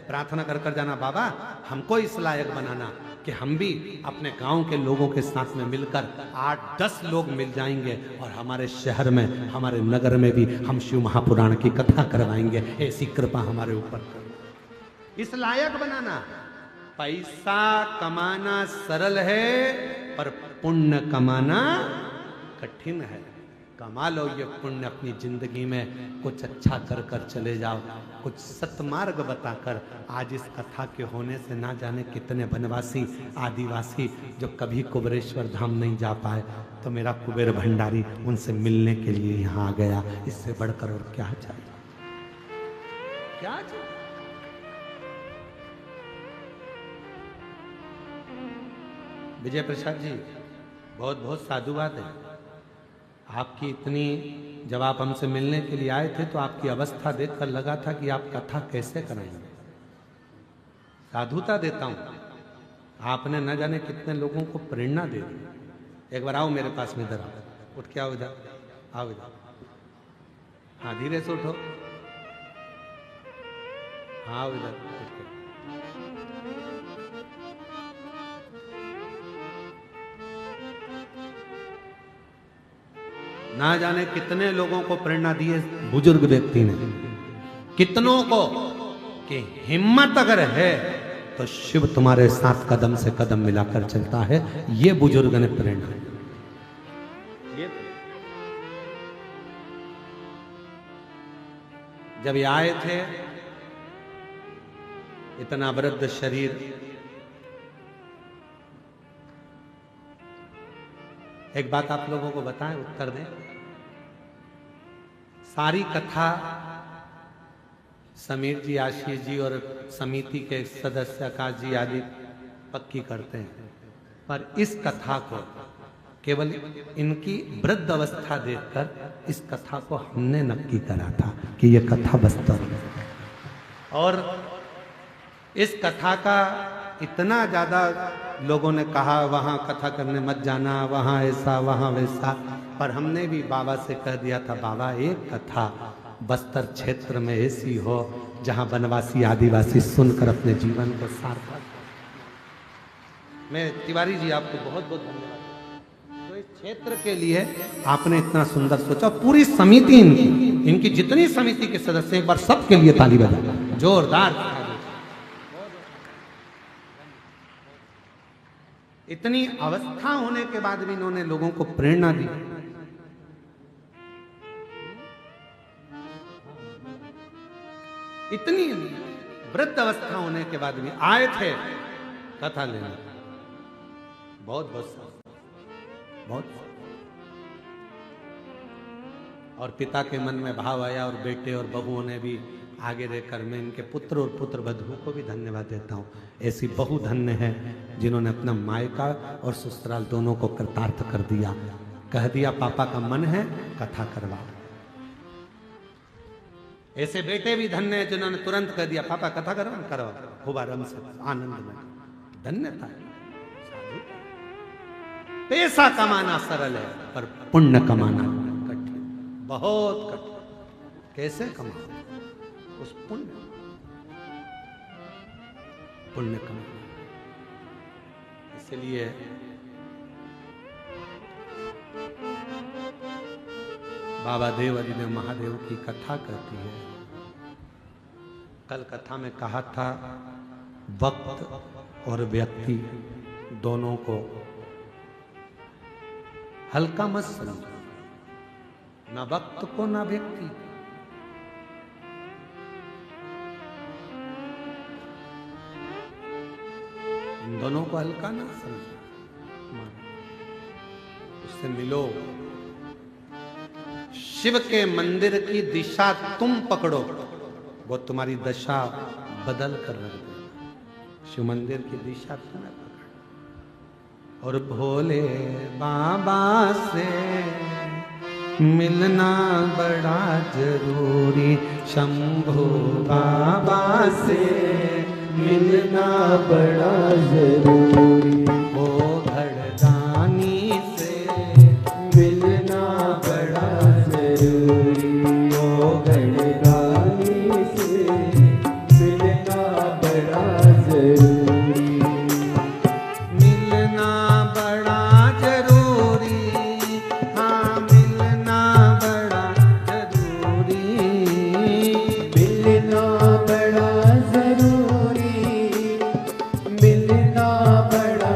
A: प्रार्थना कर जाना, बाबा हमको इस लायक बनाना कि हम भी अपने गांव के लोगों के साथ में मिलकर 8-10 लोग मिल जाएंगे और हमारे शहर में, हमारे नगर में भी हम शिव महापुराण की कथा करवाएंगे। ऐसी कृपा हमारे ऊपर करना, इस लायक बनाना। पैसा कमाना सरल है, पर पुण्य कमाना कठिन है। कमा लो ये पुण्य अपनी जिंदगी में, कुछ अच्छा कर कर चले जाओ, कुछ सतमार्ग बताकर। आज इस कथा के होने से ना जाने कितने वनवासी, आदिवासी जो कभी कुबेरेश्वर धाम नहीं जा पाए, तो मेरा कुबेर भंडारी उनसे मिलने के लिए यहाँ आ गया। इससे बढ़कर और क्या चाहिए? क्या चाहिए? विजय प्रसाद जी, बहुत बहुत साधुवाद है आपकी। इतनी, जब आप हमसे मिलने के लिए आए थे तो आपकी अवस्था देखकर लगा था कि आप कथा कैसे कराएंगे। साधुता देता हूं, आपने न जाने कितने लोगों को प्रेरणा दे दी। एक बार आओ मेरे पास में, इधर आओ, उठ के आओ, इधर आओ, इधर। हाँ, धीरे से उठो। हाँ, आओ इधर, उठ के। ना जाने कितने लोगों को प्रेरणा दी है बुजुर्ग व्यक्ति ने, कितनों को, कि हिम्मत अगर है तो शिव तुम्हारे साथ कदम से कदम मिलाकर चलता है। ये बुजुर्ग ने प्रेरणा दी। जब ये आए थे इतना वृद्ध शरीर, एक बात आप लोगों को बताएं, उत्तर दें। सारी कथा समीर जी, आशीष जी और समिति के सदस्य आकाश जी आदि पक्की करते हैं, पर इस कथा को केवल इनकी वृद्ध अवस्था देखकर इस कथा को हमने नक्की करा था कि यह कथा वास्तव में। और इस कथा का इतना ज्यादा लोगों ने कहा वहां कथा करने मत जाना, वहां ऐसा वहां वैसा, पर हमने भी बाबा से कह दिया था, बाबा एक कथा बस्तर क्षेत्र में ऐसी हो जहां वनवासी आदिवासी सुनकर अपने जीवन को सार्थक। मैं तिवारी जी आपको बहुत बहुत धन्यवाद। तो इस क्षेत्र के लिए आपने इतना सुंदर सोचा, पूरी समिति इनकी जितनी समिति के सदस्य, एक बार सबके लिए ताली बजा, जोरदार। इतनी अवस्था होने के बाद भी इन्होंने लोगों को प्रेरणा दी। इतनी वृद्ध अवस्था होने के बाद भी आए थे कथा लेने। बहुत बहुत बहुत। और पिता के मन में भाव आया और बेटे और बहुओं ने भी आगे रहकर, मैं इनके पुत्र और पुत्र वधुओं को भी धन्यवाद देता हूँ। ऐसी बहु धन्य है जिन्होंने अपना मायका और ससुराल दोनों को कृतार्थ कर दिया, कह दिया पापा का मन है कथा करवा। ऐसे बेटे भी धन्य है जिन्होंने तुरंत कह दिया पापा कथा करवा, खूब आराम से आनंद में। धन्यता है। पैसा कमाना सरल है पर पुण्य कमाना कठिन, बहुत कठिन। कैसे कमाओ उस पुण्य कमाना। इसलिए बाबा देव अधिदेव महादेव की कथा कहती है। कल कथा में कहा था वक्त और व्यक्ति दोनों को हल्का मत समझो, ना वक्त को ना व्यक्ति। इन दोनों को हल्का ना समझो, उससे मिलो। शिव के मंदिर की दिशा तुम पकड़ो, वो तुम्हारी दशा बदल कर रख देगा। शिव मंदिर की दिशा तुम्हें पकड़ो। और भोले बाबा से मिलना बड़ा जरूरी, शंभू बाबा से
B: मिलना बड़ा जरूरी,
A: ओ घड़दानी से
B: मिलना बड़ा जरूरी, ओ घड़दानी से मिलना बड़ा जरूरी,
A: मिलना बड़ा जरूरी, हाँ मिलना बड़ा जरूरी,
B: मिलना बड़ा जरूरी, मिलना बड़ा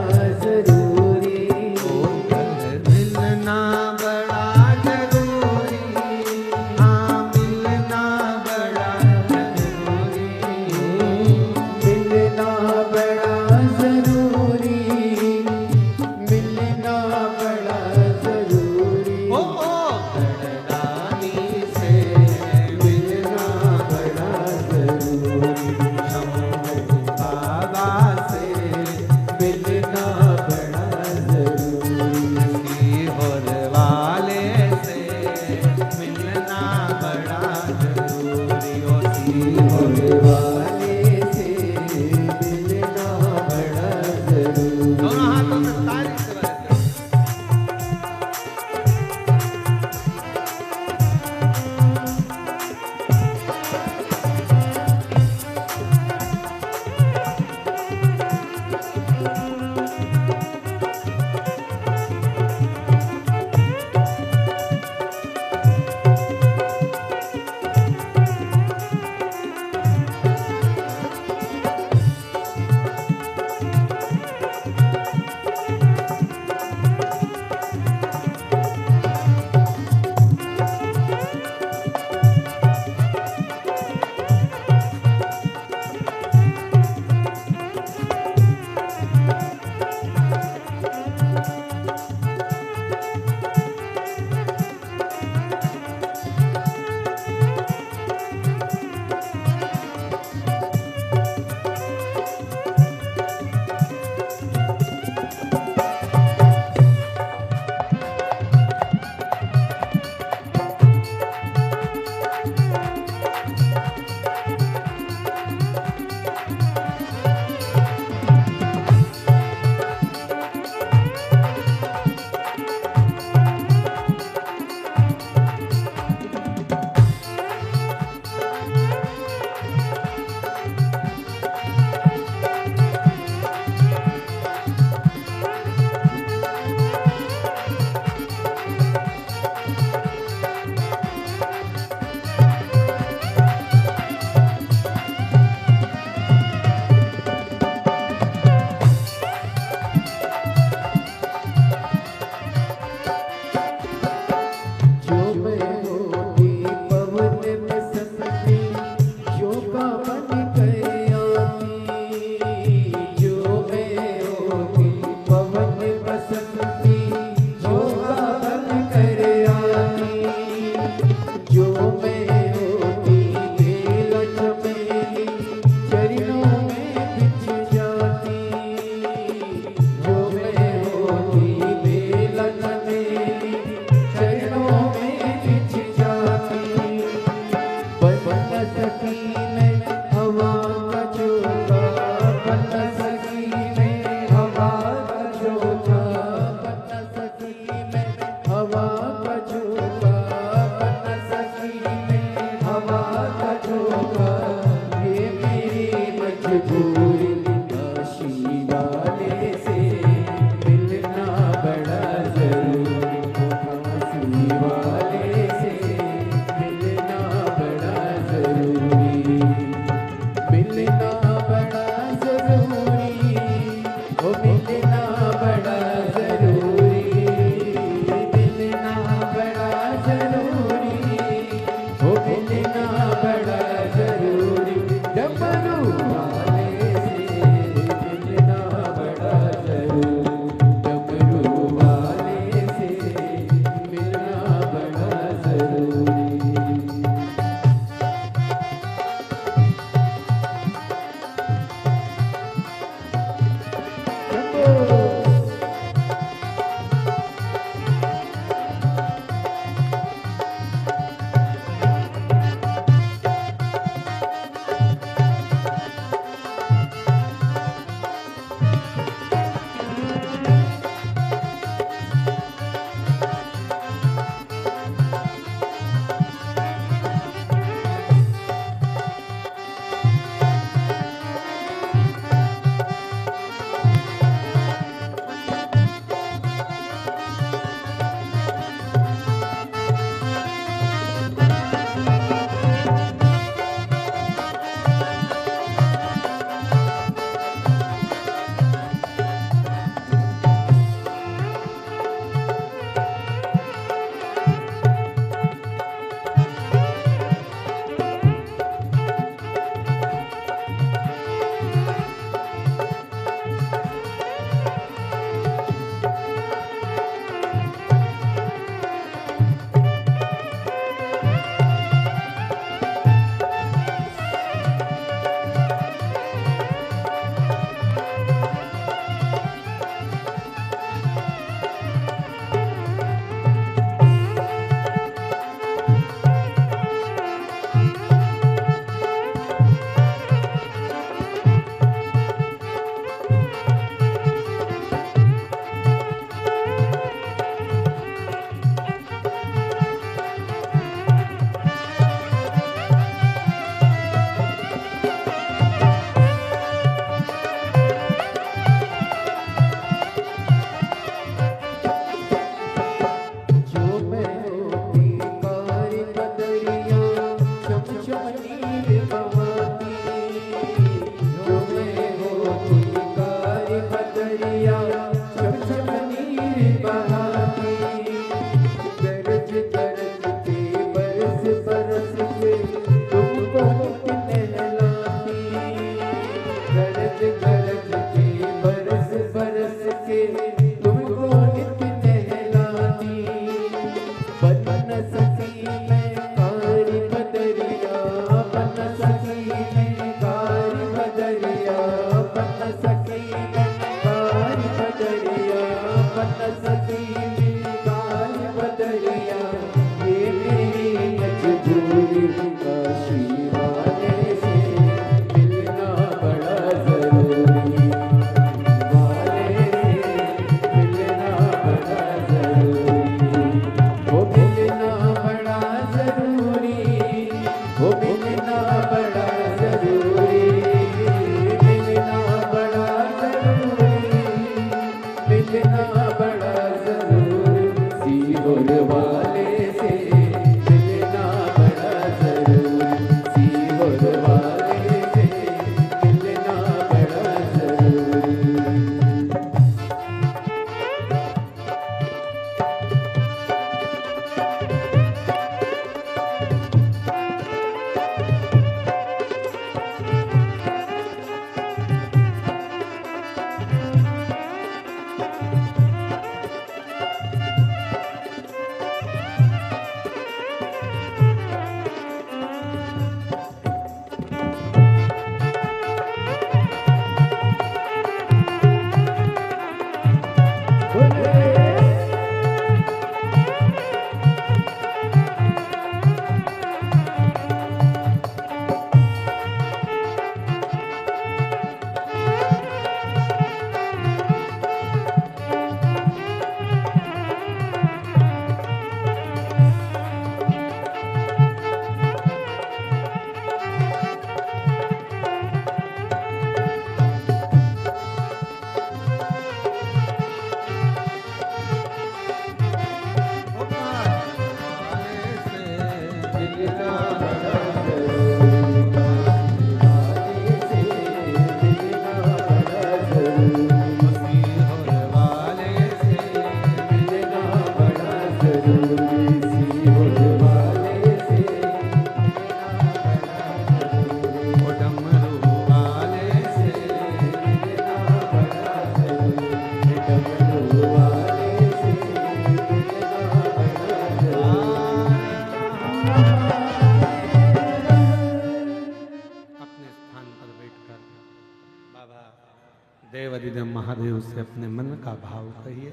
A: उसे अपने मन का भाव कहिए,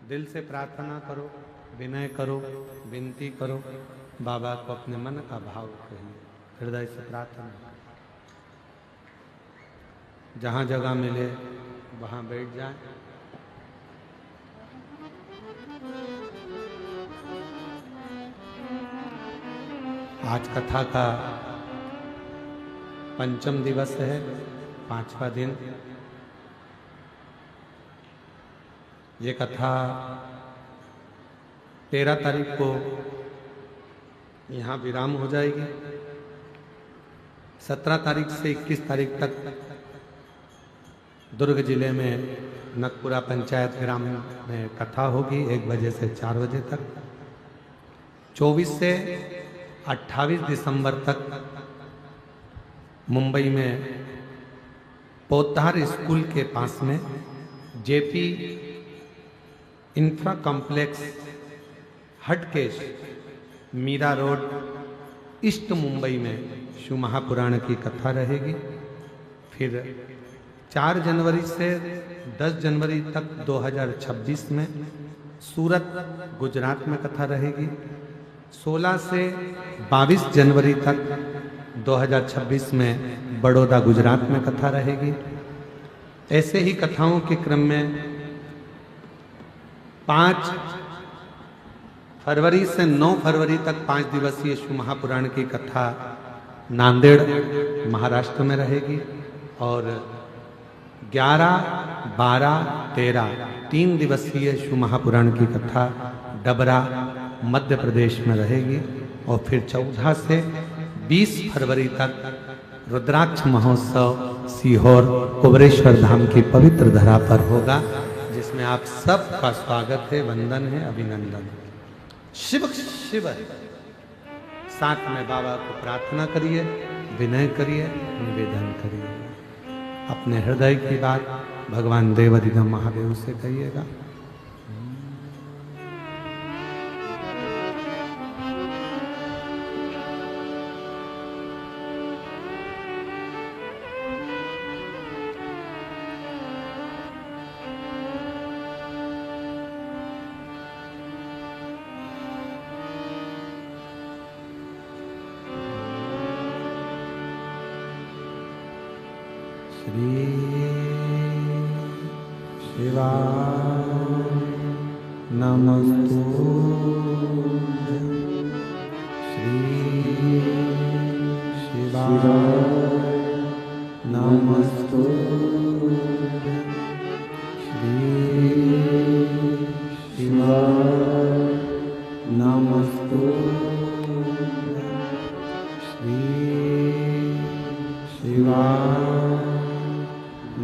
A: दिल से प्रार्थना करो, विनय करो, विनती करो, बाबा को अपने मन का भाव कहिए, हृदय से प्रार्थना करो। जहाँ जगह मिले वहाँ बैठ जाए। आज कथा का पंचम दिवस है, 5वां दिन। ये कथा 13 तारीख को यहाँ विराम हो जाएगी। 17 तारीख से 21 तारीख तक दुर्ग जिले में नकपुरा पंचायत ग्राम में कथा होगी 1 बजे से 4 बजे तक। 24 से 28 दिसंबर तक मुंबई में पोद्दार स्कूल के पास में JP infra complex Hatkesh Mira road east Mumbai में शिव महापुराण की कथा रहेगी। फिर 4 जनवरी से 10 जनवरी तक 2026 में सूरत गुजरात में कथा रहेगी। 16 से 22 जनवरी तक 2026 में बड़ौदा गुजरात में कथा रहेगी। ऐसे ही कथाओं के क्रम में 5 फरवरी से 9 फरवरी तक 5 दिवसीय शिव महापुराण की कथा नांदेड़ महाराष्ट्र में रहेगी। और 11, 12, 13 3 दिवसीय शिव महापुराण की कथा डबरा मध्य प्रदेश में रहेगी। और फिर 14 से 20 फरवरी तक रुद्राक्ष महोत्सव सीहोर कुबरेश्वर धाम की पवित्र धरा पर होगा, जिसमें आप सबका स्वागत है, वंदन है, अभिनंदन। शिव शिव साथ में बाबा को प्रार्थना करिए, विनय करिए, निवेदन करिए। अपने हृदय की बात भगवान देवाधिदेव महादेव से कहिएगा। श्री शिवाय नमस्तु। श्री शिवाय नमस्तु। श्री शिवाय नमस्तु। श्री शिवाय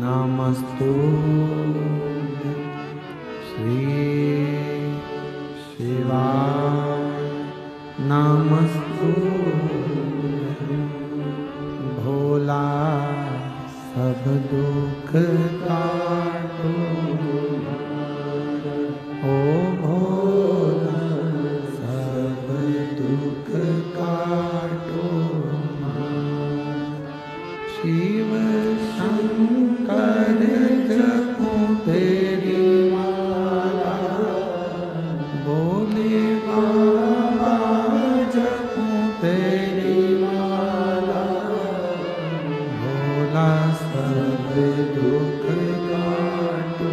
A: नमस्तु। श्री शिवाय नमस्तु। भोला सब दुख काटो, ओ भोला सब दुख काटो। शिव शंकर जपो तेरी माला, बोले बाबा जपो तेरी माला। भोला सब दुख काटो,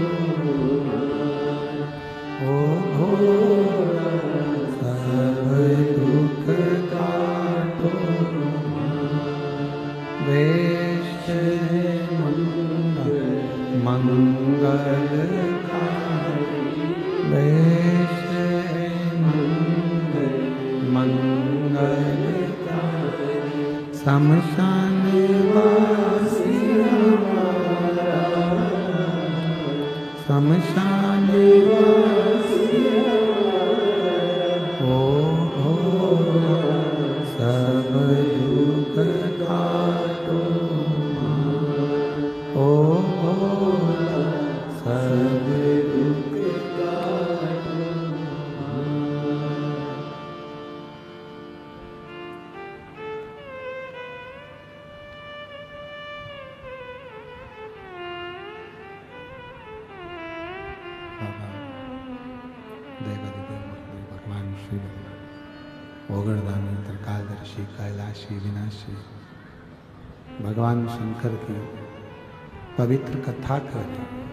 A: ओ भोला सब दुख काटो। वेश मंगलकारी, वेश मंगलकारी। शमशान वासी हमारा, शमशान वासी ओ भोला सब दुख काटो। ओ भोला सब दुख काटो। शिव ओगरदानी त्रिकालदर्शी कैलाशी विनाशी भगवान शंकर की पवित्र कथा कहते हैं।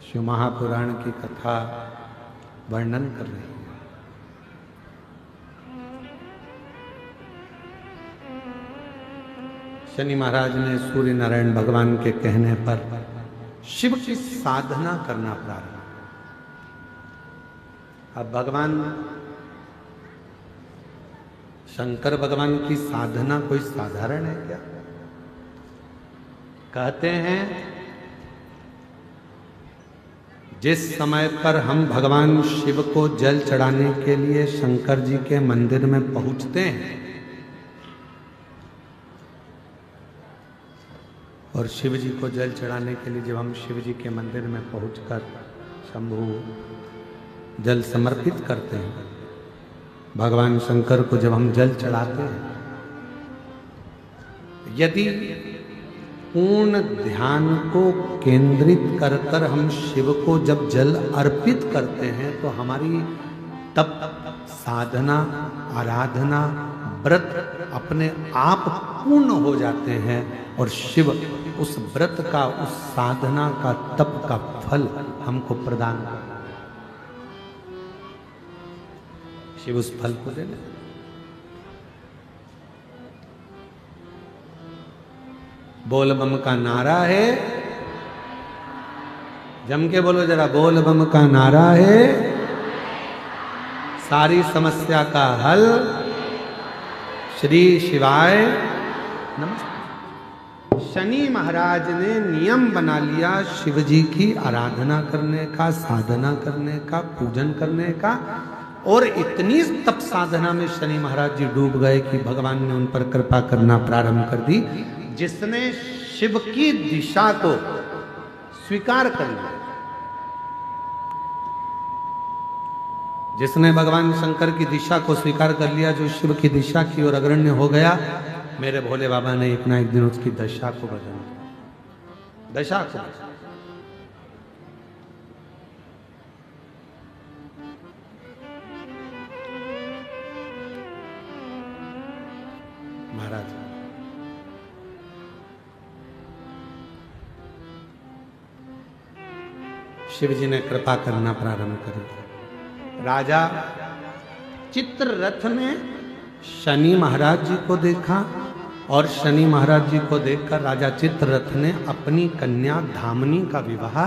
A: शिव महापुराण की कथा वर्णन कर रही है। शनि महाराज ने सूर्य नारायण भगवान के कहने पर शिव की साधना करना प्रारंभ। अब भगवान शंकर भगवान की साधना कोई साधारण है क्या? कहते हैं जिस समय पर हम भगवान शिव को जल चढ़ाने के लिए शंकर जी के मंदिर में पहुंचते हैं और शिव जी को जल चढ़ाने के लिए जब हम शिव जी के मंदिर में पहुंचकर शंभु जल समर्पित करते हैं, भगवान शंकर को जब हम जल चढ़ाते हैं, यदि पूर्ण ध्यान को केंद्रित कर कर हम शिव को जब जल अर्पित करते हैं तो हमारी तप साधना आराधना व्रत अपने आप पूर्ण हो जाते हैं और शिव उस व्रत का उस साधना का तप का फल हमको प्रदान करता है। शिव उस फल को दे दे। बोल बम का नारा है, जम के बोलो जरा, बोल बम का नारा है, सारी समस्या का हल श्री शिवाय नमस्ते। शनि महाराज ने नियम बना लिया शिव जी की आराधना करने का, साधना करने का, पूजन करने का, और इतनी तप साधना में शनि महाराज जी डूब गए कि भगवान ने उन पर कृपा करना प्रारंभ कर दी। जिसने शिव की दिशा को स्वीकार कर लिया, जिसने भगवान शंकर की दिशा को स्वीकार कर लिया, जो शिव की दिशा की ओर अग्रण्य हो गया, मेरे भोले बाबा ने एक ना एक दिन उसकी दशा को बदल दिया। दशा को महाराज शिव जी ने कृपा करना प्रारंभ कर दिया। राजा चित्ररथ ने शनि महाराज जी को देखा और शनि महाराज जी को देखकर राजा चित्ररथ ने अपनी कन्या धामनी का विवाह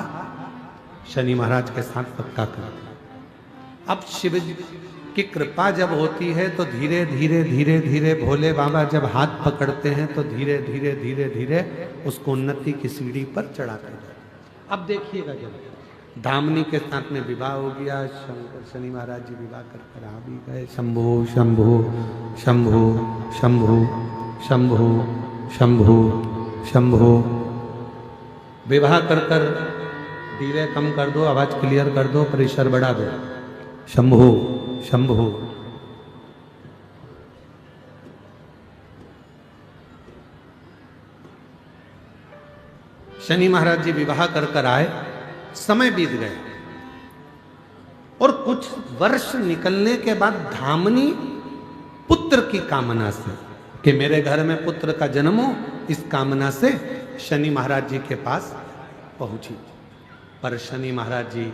A: शनि महाराज के साथ पक्का कर दिया। अब शिव की कृपा जब होती है तो धीरे धीरे धीरे धीरे भोले बाबा जब हाथ पकड़ते हैं तो धीरे धीरे धीरे धीरे उसको उन्नति की सीढ़ी पर चढ़ाते जाते। अब देखिएगा जब धामनी के साथ में विवाह हो गया, शंकर शनि महाराज जी विवाह कर आ भी गए। शंभु शंभु शंभु शंभु शंभु शंभु शंभु विवाह कर कर धीरे कम कर दो, आवाज क्लियर कर दो, प्रेशर बढ़ा दो। शंभु शंभु शनि महाराज जी विवाह कर कर आए। समय बीत गया और कुछ वर्ष निकलने के बाद धामनी पुत्र की कामना से कि मेरे घर में पुत्र का जन्म हो, इस कामना से शनि महाराज जी के पास पहुंची। पर शनि महाराज जी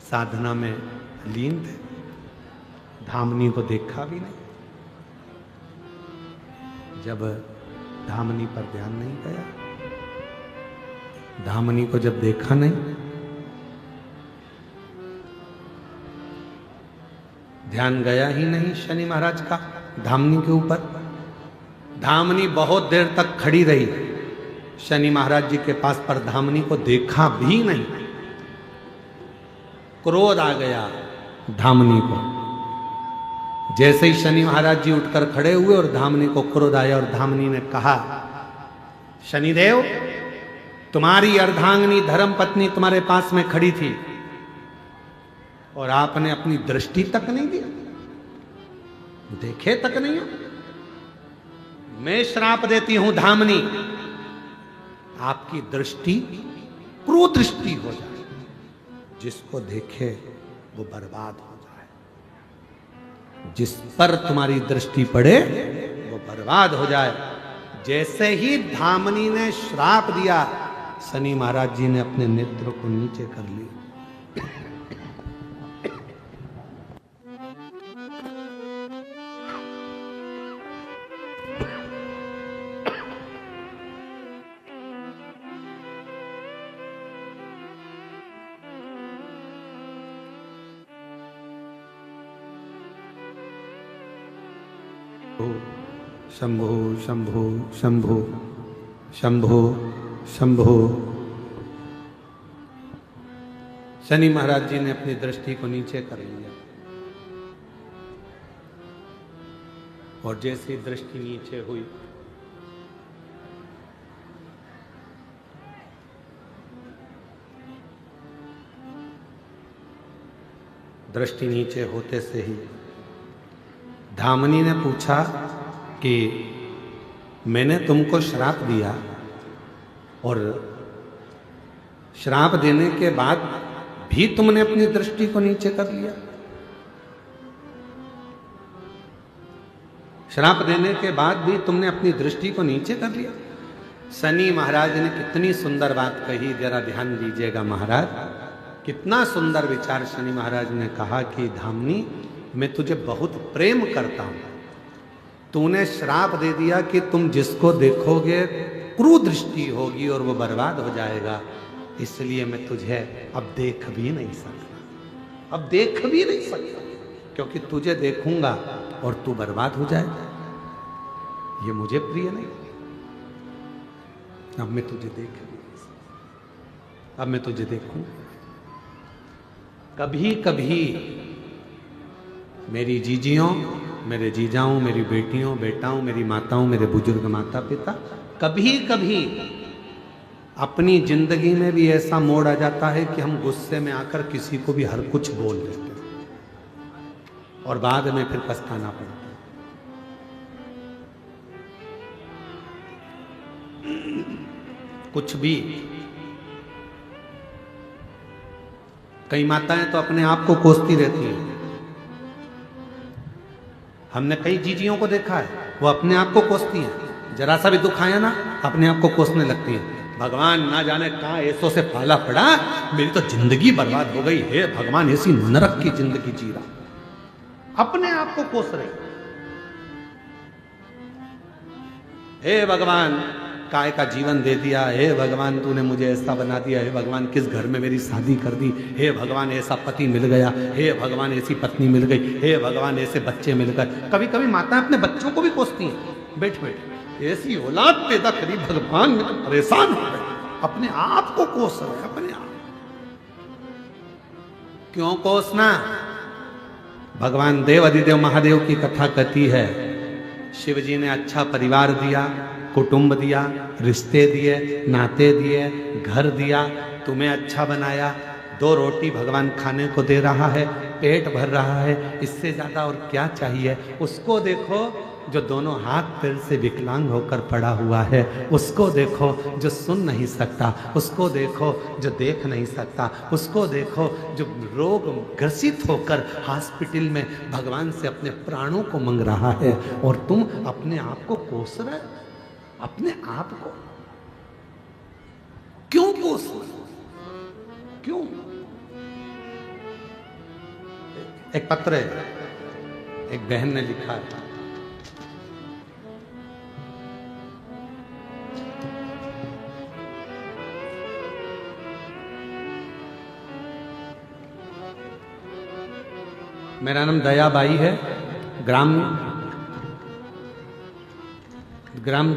A: साधना में लीन थे, धामनी को देखा भी नहीं। जब धामनी पर ध्यान नहीं गया, धामनी को जब देखा नहीं, ध्यान गया ही नहीं शनि महाराज का धामनी के ऊपर। धामनी बहुत देर तक खड़ी रही शनि महाराज जी के पास, पर धामनी को देखा भी नहीं। क्रोध आ गया धामनी को। जैसे ही शनि महाराज जी उठकर खड़े हुए और धामनी को क्रोध आया और धामनी ने कहा, शनिदेव, तुम्हारी अर्धांगिनी धर्म पत्नी तुम्हारे पास में खड़ी थी और आपने अपनी दृष्टि तक नहीं दी, देखे तक नहीं हो। मैं श्राप देती हूं धामनी, आपकी दृष्टि कुदृष्टि हो जाए, जिसको देखे वो बर्बाद हो जाए। जिस पर तुम्हारी दृष्टि पड़े वो बर्बाद हो जाए। जैसे ही धामनी ने श्राप दिया, शनि महाराज जी ने अपने नेत्र को नीचे कर लिया। शंभो शंभो शंभो शंभो शंभो। शनि महाराज जी ने अपनी दृष्टि को नीचे कर लिया और जैसी दृष्टि नीचे हुई, दृष्टि नीचे होते से ही धामनी ने पूछा कि मैंने तुमको श्राप दिया और श्राप देने के बाद भी तुमने अपनी दृष्टि को नीचे कर लिया। श्राप देने के बाद भी तुमने अपनी दृष्टि को नीचे कर लिया। शनि महाराज ने कितनी सुंदर बात कही, जरा ध्यान दीजिएगा महाराज। कितना सुंदर विचार शनि महाराज ने कहा कि धामनी, मैं तुझे बहुत प्रेम करता हूं। तूने श्राप दे दिया कि तुम जिसको देखोगे क्रूदृष्टि होगी और वो बर्बाद हो जाएगा, इसलिए मैं तुझे अब देख भी नहीं सकता, अब देख भी नहीं सकता, क्योंकि तुझे देखूंगा और तू बर्बाद हो जाएगा, ये मुझे प्रिय नहीं। अब मैं तुझे देख भी नहीं सकता, अब मैं तुझे देखूंगा। कभी कभी मेरी जीजियों, मेरे जीजाओं, मेरी बेटियों, बेटाओं, मेरी माताओं, मेरे बुजुर्ग माता पिता, कभी कभी अपनी जिंदगी में भी ऐसा मोड़ आ जाता है कि हम गुस्से में आकर किसी को भी हर कुछ बोल देते हैं और बाद में फिर पछताना पड़ता है। कुछ भी। कई माताएं तो अपने आप को कोसती रहती हैं। हमने कई जीजियों को देखा है, वो अपने आप को कोसती हैं, जरा सा भी दुख आया ना अपने आप को कोसने लगती हैं। भगवान ना जाने कहां ऐसों से पाला पड़ा, मेरी तो जिंदगी बर्बाद हो गई, हे भगवान ऐसी नरक की जिंदगी जी रहा, अपने आप को कोस रहे। हे भगवान काय का जीवन दे दिया, हे भगवान तूने मुझे ऐसा बना दिया, हे भगवान किस घर में मेरी शादी कर दी, हे भगवान ऐसा पति मिल गया, हे भगवान ऐसी पत्नी मिल गई, हे भगवान ऐसे बच्चे मिल गए। कभी कभी माता अपने बच्चों को भी कोसती हैं, बैठ बैठ ऐसी औलाद पैदा करी भगवान, में तो परेशान हो गए, अपने आप को कोस रहे, अपने आप। क्यों कोसना? भगवान देव अधिदेव महादेव की कथा कहती है, शिव जी ने अच्छा परिवार दिया, कुटुंब दिया, रिश्ते दिए, नाते दिए, घर दिया, तुम्हें अच्छा बनाया, 2 रोटी भगवान खाने को दे रहा है, पेट भर रहा है, इससे ज्यादा और क्या चाहिए? उसको देखो जो दोनों हाथ पैर से विकलांग होकर पड़ा हुआ है, उसको देखो जो सुन नहीं सकता, उसको देखो जो देख नहीं सकता, उसको देखो जो रोग ग्रसित होकर हॉस्पिटल में भगवान से अपने प्राणों को मांग रहा है, और तुम अपने आप को कोस रहे, अपने आप को क्यों कोस रहे? क्यों? एक पत्र है, एक बहन ने लिखा है, मेरा नाम दयाबाई है, ग्राम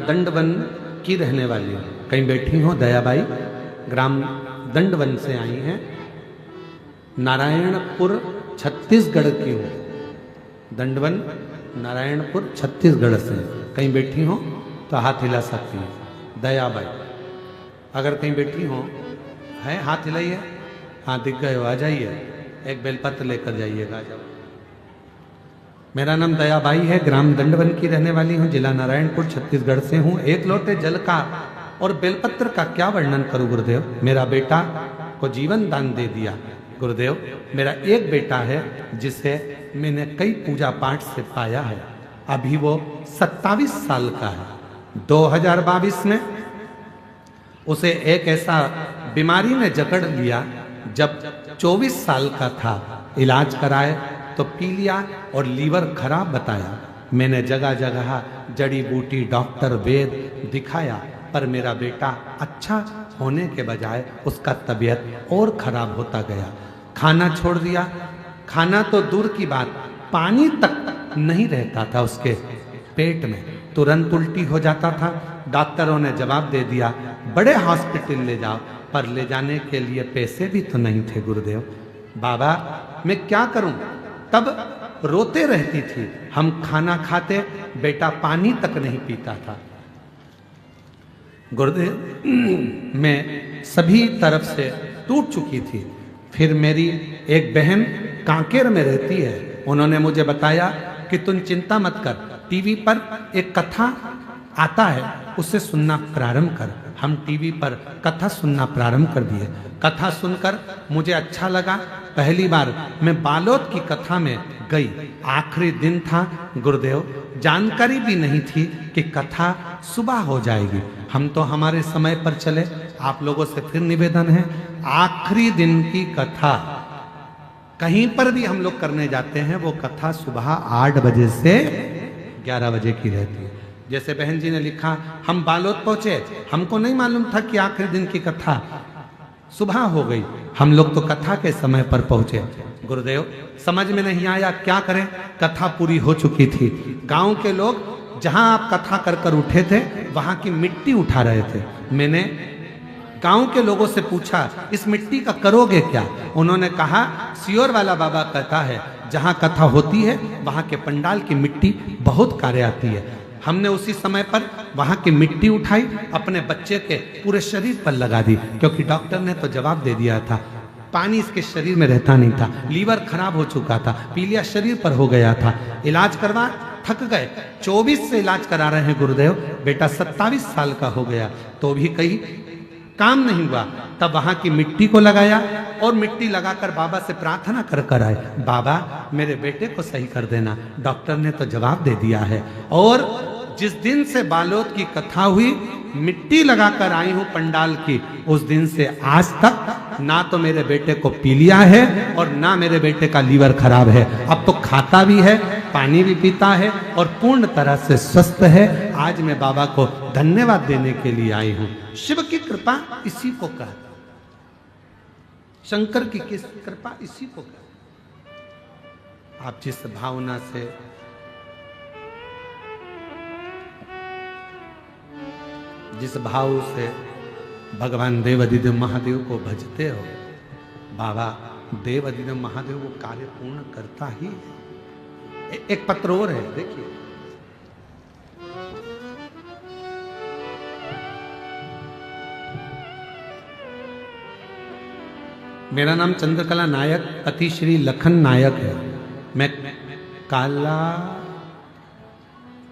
A: दंडवन की रहने वाली हूँ। कहीं बैठी हो दयाबाई, ग्राम दंडवन से आई हैं, नारायणपुर छत्तीसगढ़ की हूँ। दंडवन नारायणपुर छत्तीसगढ़ से कहीं बैठी हो तो हाथ हिला सकती हैं। दयाबाई अगर कहीं बैठी हो है, हाथ हिलाइए। हाँ दिख गए हो, आ जाइए, एक बेलपत्र लेकर जाइएगा। जाओ। मेरा नाम दयाबाई है, ग्राम दंडवन की रहने वाली हूँ, जिला नारायणपुर छत्तीसगढ़ से हूँ। 1 लोटे जल का और बेलपत्र का क्या वर्णन करूँ गुरुदेव। मेरा बेटा को जीवन दान दे दिया, गुरुदेव, मेरा एक बेटा है जिसे मैंने कई पूजा पाठ से पाया है। अभी वो 27 साल का है। 2022 में उसे एक ऐसा बीमारी ने जकड़ लिया, जब 24 साल का था। इलाज कराए तो पीलिया और लीवर खराब बताया। मैंने जगह जगह जड़ी बूटी, डॉक्टर, वेद दिखाया, पर मेरा बेटा अच्छा होने के बजाय उसका तबीयत और खराब होता गया। खाना छोड़ दिया। खाना तो दूर की बात, पानी तक नहीं रहता था उसके पेट में, तुरंत उल्टी हो जाता था। डॉक्टरों ने जवाब दे दिया, बड़े हॉस्पिटल ले जाओ, पर ले जाने के लिए पैसे भी तो नहीं थे। गुरुदेव, बाबा मैं क्या करूं? तब रोते रहती थी। हम खाना खाते, बेटा पानी तक नहीं पीता था। गुरुदेव, मैं सभी तरफ से टूट चुकी थी। फिर मेरी एक बहन कांकेर में रहती है, उन्होंने मुझे बताया कि तुम चिंता मत कर, टीवी पर एक कथा आता है, उसे सुनना प्रारंभ कर। हम टीवी पर कथा सुनना प्रारंभ कर दिए। कथा सुनकर मुझे अच्छा लगा। पहली बार मैं बालोद की कथा में गई। आखिरी दिन था गुरुदेव, जानकारी भी नहीं थी कि कथा सुबह हो जाएगी। हम तो हमारे समय पर चले। आप लोगों से फिर निवेदन है, आखिरी दिन की कथा कहीं पर भी हम लोग करने जाते हैं, वो कथा सुबह 8 बजे से 11 बजे की रहती है। जैसे बहन जी ने लिखा, हम बालोद पहुंचे, हमको नहीं मालूम था कि आखिरी दिन की कथा सुबह हो गई। हम लोग तो कथा के समय पर पहुंचे। गुरुदेव, समझ में नहीं आया क्या करें, कथा पूरी हो चुकी थी। गांव के लोग जहां आप कथा कर कर उठे थे, वहां की मिट्टी उठा रहे थे। मैंने गांव के लोगों से पूछा, इस मिट्टी का करोगे क्या? उन्होंने कहा, सियोर वाला बाबा कहता है जहां कथा होती है वहां के पंडाल की मिट्टी बहुत कार्य आती है। हमने उसी समय पर वहां की मिट्टी उठाई, अपने बच्चे के पूरे शरीर पर लगा दी, क्योंकि डॉक्टर ने तो जवाब दे दिया था, पानी इसके शरीर में रहता नहीं था, लीवर खराब हो चुका था, पीलिया शरीर पर हो गया था। इलाज करवा थक गए। 24 से इलाज करा रहे हैं गुरुदेव, बेटा 27 साल का हो गया तो भी कहीं काम नहीं हुआ। तब वहां की मिट्टी को लगाया और मिट्टी लगाकर बाबा से प्रार्थना कर कर आए, बाबा मेरे बेटे को सही कर देना। डॉक्टर ने तो जवाब दे दिया है। और जिस दिन से बालोद की कथा हुई, मिट्टी लगाकर आई हूं पंडाल की, उस दिन से आज तक ना तो मेरे बेटे को पीलिया है और ना मेरे बेटे का लीवर खराब है। अब तो खाता भी है, पानी भी पीता है और पूर्ण तरह से स्वस्थ है। आज मैं बाबा को धन्यवाद देने के लिए आई हूं। शिव की कृपा इसी को कहते, शंकर की किस कृपा इसी को कहते। आप जिस भावना से जिस भाव से भगवान देवाधिदेव महादेव को भजते हो, बाबा देवाधिदेव महादेव वो कार्य पूर्ण करता ही है। एक पत्र और है, देखिए, मेरा नाम चंद्रकला नायक, पति श्री लखन नायक है। मैं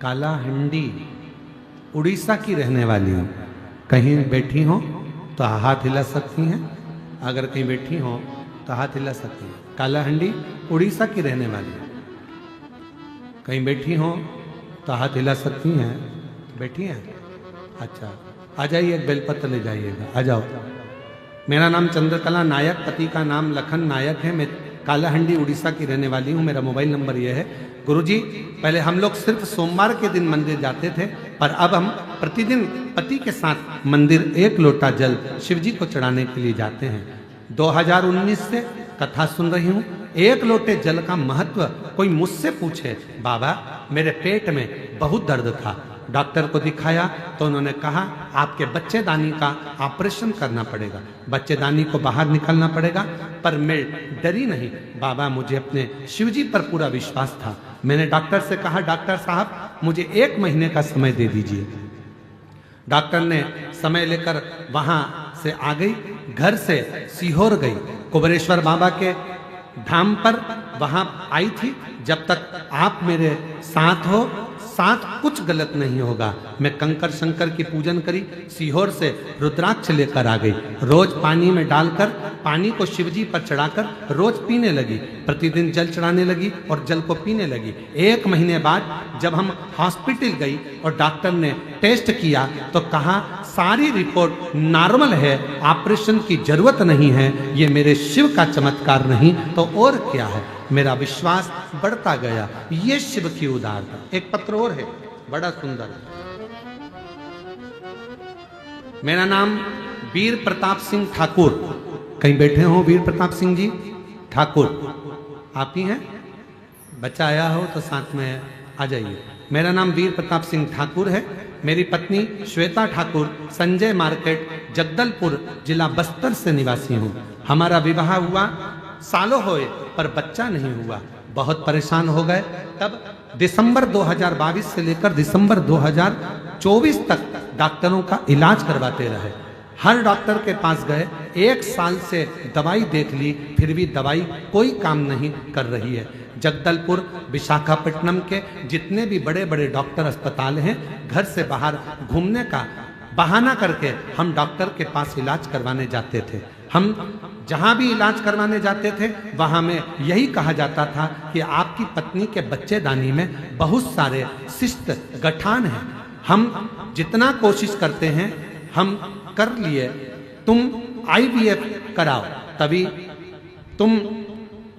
A: कालाहंडी उड़ीसा की रहने वाली हूँ। कहीं बैठी हो तो हाथ हिला सकती हैं, अगर कहीं बैठी हो तो हाथ हिला सकती हैं। कालाहंडी उड़ीसा की रहने वाली हूँ। कहीं बैठी हो तो हाथ हिला सकती हैं। बैठी हैं? अच्छा, आ जाइए, एक बेलपत्र ले जाइएगा, आ जाओ। मेरा नाम चंद्रकला नायक, पति का नाम लखन नायक है। मैं कालाहंडी उड़ीसा की रहने वाली हूँ। मेरा मोबाइल नंबर यह है। गुरुजी, पहले हम लोग सिर्फ सोमवार के दिन मंदिर जाते थे, पर अब हम प्रतिदिन पति के साथ मंदिर 1 लोटा जल शिव जी को चढ़ाने के लिए जाते हैं। 2019 से कथा सुन रही हूँ। 1 लोटे जल का महत्व कोई मुझसे पूछे, बाबा मेरे पेट में बहुत दर्द था, डॉक्टर को दिखाया तो उन्होंने कहा आपके बच्चेदानी का ऑपरेशन करना पड़ेगा, बच्चेदानी को बाहर निकालना पड़ेगा। पर मैं डरी नहीं, बाबा मुझे अपने शिवजी पर पूरा विश्वास था। मैंने डॉक्टर से कहा, डॉक्टर साहब मुझे 1 महीने का समय दे दीजिए। डॉक्टर ने समय लेकर वहां से आ गई, घर से सीहोर गई, कुबेरेश्वर बाबा के धाम पर वहां आई थी। जब तक आप मेरे साथ हो साथ कुछ गलत नहीं होगा। मैं कंकर शंकर की पूजन करी, सीहोर से रुद्राक्ष लेकर आ गई, रोज पानी में डालकर पानी को शिवजी पर चढ़ाकर रोज पीने लगी, प्रतिदिन जल चढ़ाने लगी और जल को पीने लगी। 1 महीने बाद जब हम हॉस्पिटल गई और डॉक्टर ने टेस्ट किया तो कहा सारी रिपोर्ट नॉर्मल है, ऑपरेशन की जरूरत नहीं है। ये मेरे शिव का चमत्कार नहीं तो और क्या है। मेरा विश्वास बढ़ता गया। ये शिव की उदारता। एक पत्र और है बड़ा सुंदर। मेरा नाम वीर प्रताप सिंह ठाकुर। कहीं बैठे हो वीर प्रताप सिंह जी ठाकुर? आप ही हैं? बच्चा आया हो तो साथ में आ जाइए। मेरा नाम वीर प्रताप सिंह ठाकुर है। मेरी पत्नी श्वेता ठाकुर संजय मार्केट जगदलपुर जिला बस्तर से निवासी हूँ। हमारा विवाह हुआ सालों हुए पर बच्चा नहीं हुआ। बहुत परेशान हो गए। तब दिसंबर 2022 से लेकर दिसंबर 2024 तक डॉक्टरों का इलाज करवाते रहे। हर डॉक्टर के पास गए, 1 साल से दवाई देख ली, फिर भी दवाई कोई काम नहीं कर रही है। जगदलपुर विशाखापट्टनम के जितने भी बड़े बड़े डॉक्टर अस्पताल हैं, घर से बाहर घूमने का बहाना करके हम डॉक्टर के पास इलाज करवाने जाते थे। हम जहां भी इलाज करवाने जाते थे वहां में यही कहा जाता था कि आपकी पत्नी के बच्चेदानी में बहुत सारे सिस्ट गठान हैं। हम जितना कोशिश करते हैं हम कर लिए, तुम IVF कराओ तभी तुम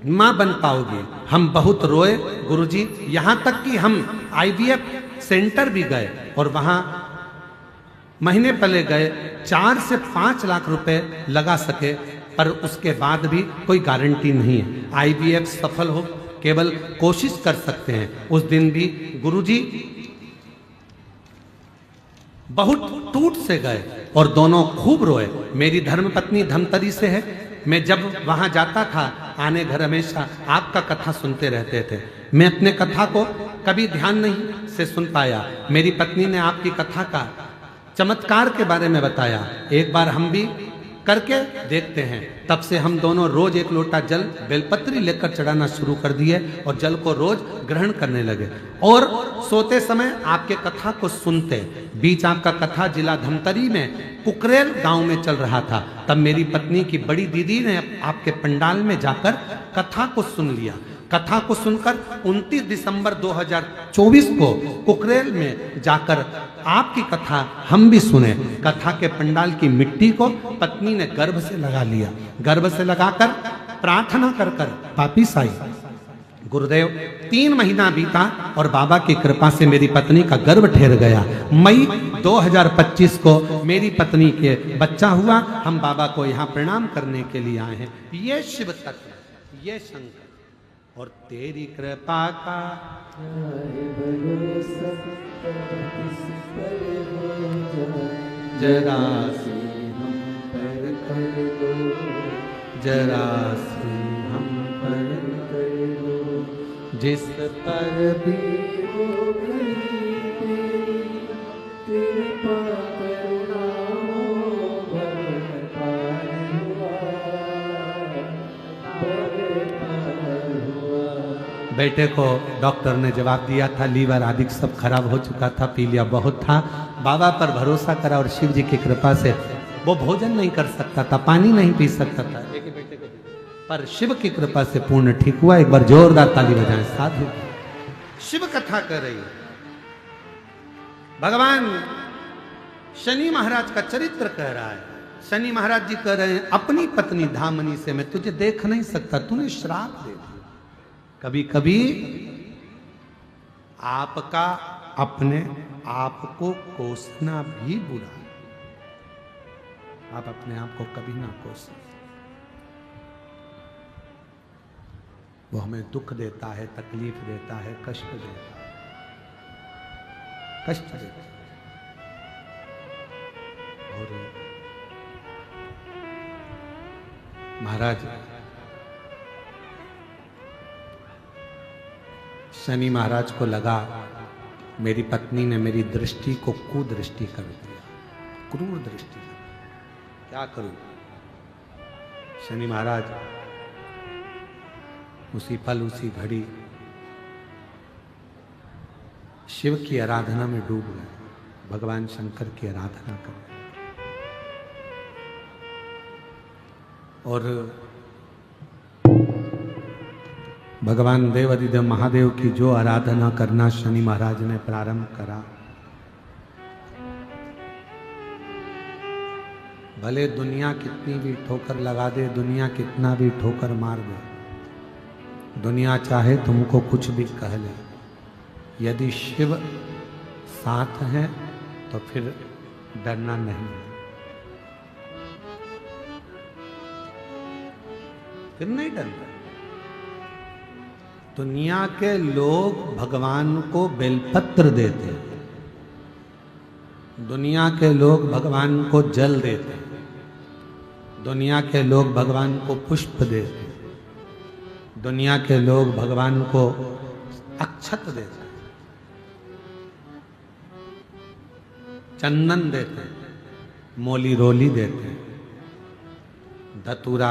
A: मां बन पाओगी। हम बहुत रोए गुरुजी, यहां तक कि हम IVF सेंटर भी गए और वहां महीने पहले गए, 4 से 5 लाख रुपए लगा सके, पर उसके बाद भी कोई गारंटी नहीं है IVF सफल हो। केवल कोशिश कर सकते हैं। उस दिन भी गुरुजी बहुत टूट से गए और दोनों खूब रोए। मेरी धर्मपत्नी धमतरी से है। मैं जब वहां जाता था आने घर हमेशा आपका कथा सुनते रहते थे। मैं अपने कथा को कभी ध्यान नहीं से सुन पाया। मेरी पत्नी ने आपकी कथा का चमत्कार के बारे में बताया। एक बार हम भी करके देखते हैं। तब से हम दोनों रोज 1 लोटा जल बेलपत्री लेकर चढ़ाना शुरू कर दिए और जल को रोज ग्रहण करने लगे और सोते समय आपके कथा को सुनते। बीच आपका कथा जिला धमतरी में कुकरेल गांव में चल रहा था। तब मेरी पत्नी की बड़ी दीदी ने आपके पंडाल में जाकर कथा को सुन लिया। कथा को सुनकर 29 दिसंबर 2024 को कुकरेल में जाकर आपकी कथा हम भी सुने। कथा के पंडाल की मिट्टी को पत्नी ने गर्भ से लगा लिया। गर्भ से लगाकर प्रार्थना कर कर वापिस आई। गुरुदेव 3 महीना बीता और बाबा की कृपा से मेरी पत्नी का गर्भ ठहर गया। मई 2025 को मेरी पत्नी के बच्चा हुआ। हम बाबा को यहाँ प्रणाम करने के लिए आए हैं। ये शिव तत्व, ये शंकर और तेरी कृपा का जरा सी हम पर कर दो, जरा सी हम पर कर दो, जिस पर भी हो गई कृपा करुणा हो भगवान बेटे को डॉक्टर ने जवाब दिया था लीवर आदि सब खराब हो चुका था, पी लिया बहुत था। बाबा पर भरोसा करा और शिव जी की कृपा से वो भोजन नहीं कर सकता था, पानी नहीं पी सकता था, एक बेटे को पर शिव की कृपा से पूर्ण ठीक हुआ। एक बार जोरदार ताली बजाएं। साधु शिव कथा कर रही है। भगवान शनि महाराज का चरित्र कह रहा है। शनि महाराज जी कह रहे हैं अपनी पत्नी धामनी से मैं तुझे देख नहीं सकता, तूने श्राप दे दिया। कभी कभी आपका अपने आप को कोसना भी बुरा है। आप अपने आप को कभी ना कोसें। वो हमें दुख देता है, तकलीफ देता है, कष्ट देता है, कष्ट देता है। और महाराज शनि महाराज को लगा मेरी पत्नी ने मेरी दृष्टि को कुदृष्टि कर दिया, क्रूर दृष्टि। क्या करूं? शनि महाराज उसी पल उसी घड़ी शिव की आराधना में डूब गए, भगवान शंकर की आराधना कर रहे। और भगवान देवाधिदेव महादेव की जो आराधना करना शनि महाराज ने प्रारंभ करा, भले दुनिया कितनी भी ठोकर लगा दे, दुनिया कितना भी ठोकर मार दे, दुनिया चाहे तुमको कुछ भी कह ले, यदि शिव साथ है तो फिर डरना नहीं है, फिर नहीं डरना। दुनिया के लोग भगवान को बेलपत्र देते, दुनिया के लोग भगवान को जल देते, दुनिया के लोग भगवान को पुष्प देते, दुनिया के लोग भगवान को अक्षत देते, चंदन देते, मोली रोली देते, धतूरा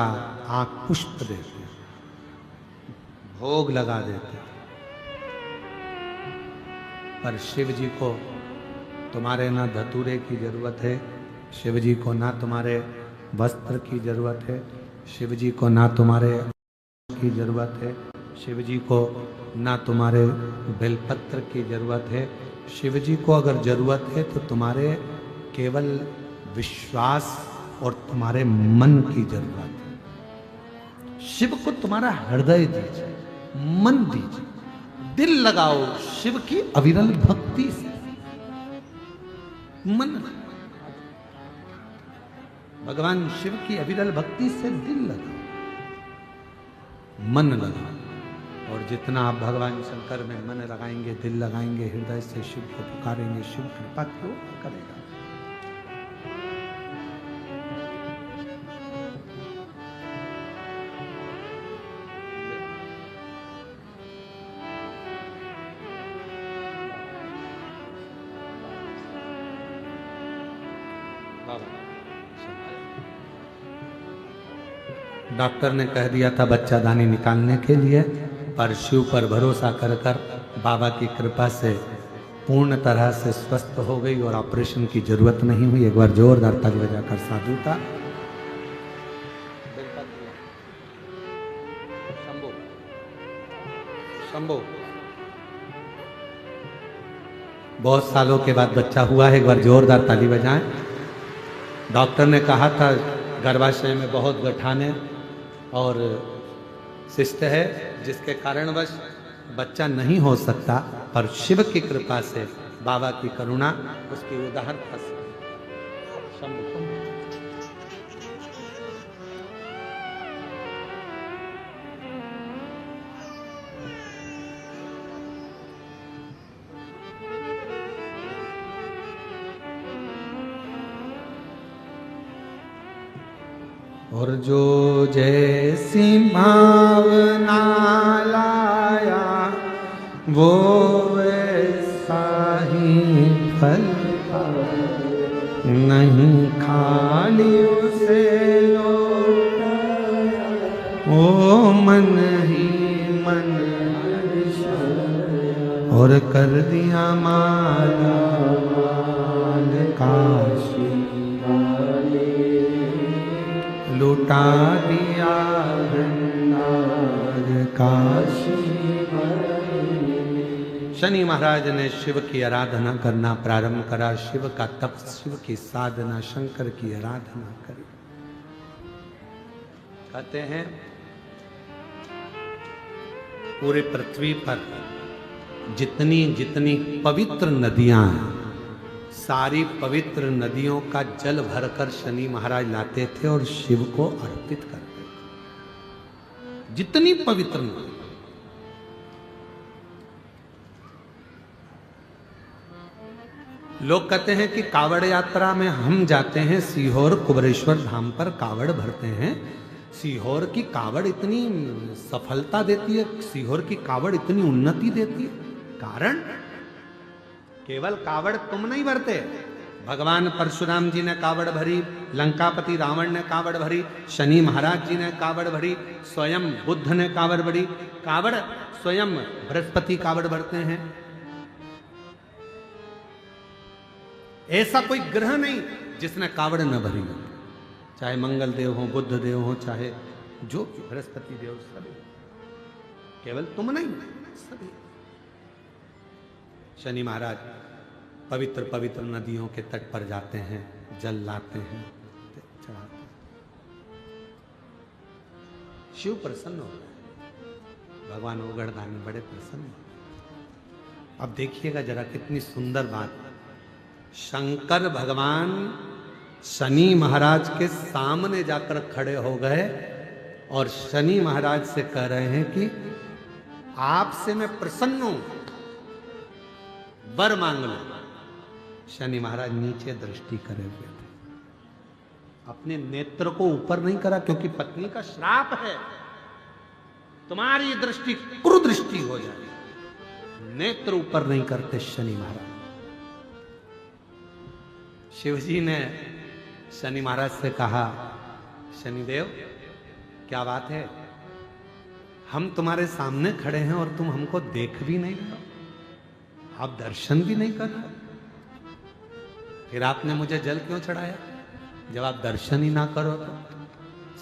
A: आंख पुष्प देते, भोग लगा देते। पर शिव जी को तुम्हारे ना धतूरे की जरूरत है, शिव जी को ना तुम्हारे वस्त्र की जरूरत है, शिव जी को ना तुम्हारे की जरूरत है, शिव जी को ना तुम्हारे बेलपत्र की जरूरत है। शिव जी को अगर जरूरत है तो तुम्हारे केवल विश्वास और तुम्हारे मन की जरूरत है। शिव को तुम्हारा हृदय दीजिए, मन दीजिए, दिल लगाओ शिव की अविरल भक्ति से, मन, भगवान शिव की अविरल भक्ति से दिल लगाओ, मन लगाओ। और जितना आप भगवान शंकर में मन लगाएंगे, दिल लगाएंगे, हृदय से शिव को पुकारेंगे, शिव कृपा क्यों करेगा। डॉक्टर ने कह दिया था बच्चादानी निकालने के लिए, पर शिव पर भरोसा कर कर बाबा की कृपा से पूर्ण तरह से स्वस्थ हो गई और ऑपरेशन की जरूरत नहीं हुई। एक बार जोरदार ताली बजाकर साधुता। शंभो शंभो, बहुत सालों के बाद बच्चा हुआ है, एक बार जोरदार ताली बजाएं। डॉक्टर ने कहा था गर्भाशय में बहुत गठाने और शिष्ट है, जिसके कारणवश बच्चा नहीं हो सकता, पर शिव की कृपा से, बाबा की करुणा, उसकी उदाहरणता से और जो जैसी भावना लाया वो वैसा ही फल नहीं, खाली उसे लौटाया ओ मन ही मन और कर दिया माला माल काशी, लुटा दिया भंडार काशी। शनि महाराज ने शिव की आराधना करना प्रारंभ करा, शिव का तप, शिव की साधना, शंकर की आराधना करी। कहते हैं पूरे पृथ्वी पर जितनी जितनी पवित्र नदियां हैं, सारी पवित्र नदियों का जल भरकर शनि महाराज लाते थे और शिव को अर्पित करते थे। जितनी पवित्र नदी, लोग कहते हैं कि कावड़ यात्रा में हम जाते हैं सीहोर कुबरेश्वर धाम पर, कावड़ भरते हैं। सीहोर की कावड़ इतनी सफलता देती है, सीहोर की कावड़ इतनी उन्नति देती है, कारण केवल कावड़ तुम नहीं भरते, भगवान परशुराम जी ने कावड़ भरी, लंकापति रावण ने कावड़ भरी, शनि महाराज जी ने कावड़ भरी, स्वयं बुद्ध ने कावड़ भरी, कावड़ स्वयं बृहस्पति कावड़ भरते हैं, ऐसा कोई ग्रह नहीं जिसने कावड़ न भरी हो, चाहे मंगल देव हो, बुद्ध देव हो, चाहे जो बृहस्पति देव, सभी, केवल तुम नहीं, सभी। शनि महाराज पवित्र पवित्र नदियों के तट पर जाते हैं, जल लाते हैं, चढ़ाते हैं। शिव प्रसन्न हो गए, भगवान ओगड़दानी बड़े प्रसन्न हो। अब देखिएगा जरा कितनी सुंदर बात, शंकर भगवान शनि महाराज के सामने जाकर खड़े हो गए और शनि महाराज से कह रहे हैं कि आपसे मैं प्रसन्न हूं, वर मांग लो। शनि महाराज नीचे दृष्टि करे हुए थे, अपने नेत्र को ऊपर नहीं करा, क्योंकि पत्नी का श्राप है, तुम्हारी दृष्टि कुदृष्टि हो जाएगी। नेत्र ऊपर नहीं करते शनि महाराज। शिवजी ने शनि महाराज से कहा, शनिदेव क्या बात है, हम तुम्हारे सामने खड़े हैं और तुम हमको देख भी नहीं रहे, आप दर्शन भी नहीं कर रहे, फिर आपने मुझे जल क्यों चढ़ाया जब आप दर्शन ही ना करो तो?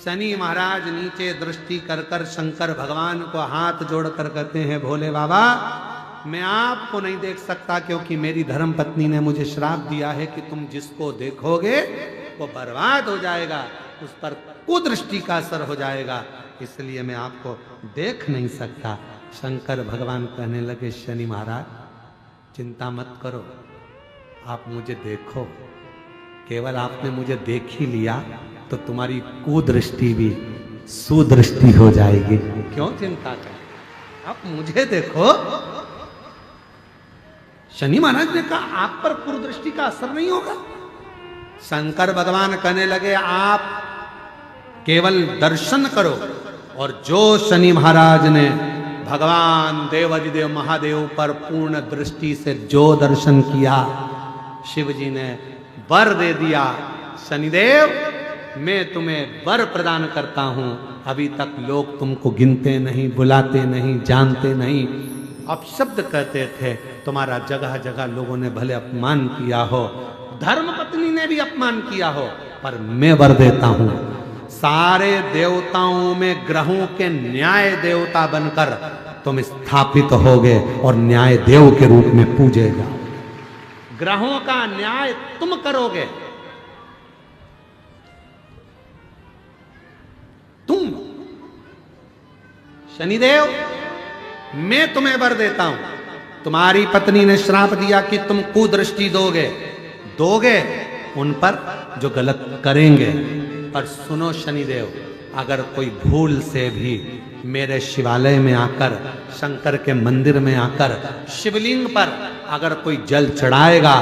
A: शनि महाराज नीचे दृष्टि कर कर शंकर भगवान को हाथ जोड़कर कहते हैं, भोले बाबा मैं आपको नहीं देख सकता, क्योंकि मेरी धर्म पत्नी ने मुझे श्राप दिया है कि तुम जिसको देखोगे वो बर्बाद हो जाएगा, उस पर कुदृष्टि का असर हो जाएगा, इसलिए मैं आपको देख नहीं सकता। शंकर भगवान कहने लगे, शनि महाराज चिंता मत करो, आप मुझे देखो, केवल आपने मुझे देख ही लिया तो तुम्हारी कुदृष्टि भी सुदृष्टि हो जाएगी, क्यों चिंता कर, आप मुझे देखो। शनि महाराज ने कहा आप पर कुदृष्टि का असर नहीं होगा। शंकर भगवान कहने लगे, आप केवल दर्शन करो, और जो शनि महाराज ने भगवान देवाधिदेव महादेव पर पूर्ण दृष्टि से जो दर्शन किया, शिव जी ने वर दे दिया। शनिदेव मैं तुम्हें वर प्रदान करता हूं, अभी तक लोग तुमको गिनते नहीं, बुलाते नहीं, जानते नहीं, अपशब्द कहते थे, तुम्हारा जगह जगह लोगों ने भले अपमान किया हो, धर्म पत्नी ने भी अपमान किया हो, पर मैं वर देता हूं, सारे देवताओं में ग्रहों के न्याय देवता बनकर तुम स्थापित होगे और न्याय देव के रूप में पूजे जाओ, ग्रहों का न्याय तुम करोगे, तुम। शनिदेव मैं तुम्हें वर देता हूं, तुम्हारी पत्नी ने श्राप दिया कि तुम कुदृष्टि दोगे उन पर जो गलत करेंगे, पर सुनो शनिदेव, अगर कोई भूल से भी मेरे शिवालय में आकर, शंकर के मंदिर में आकर, शिवलिंग पर अगर कोई जल चढ़ाएगा,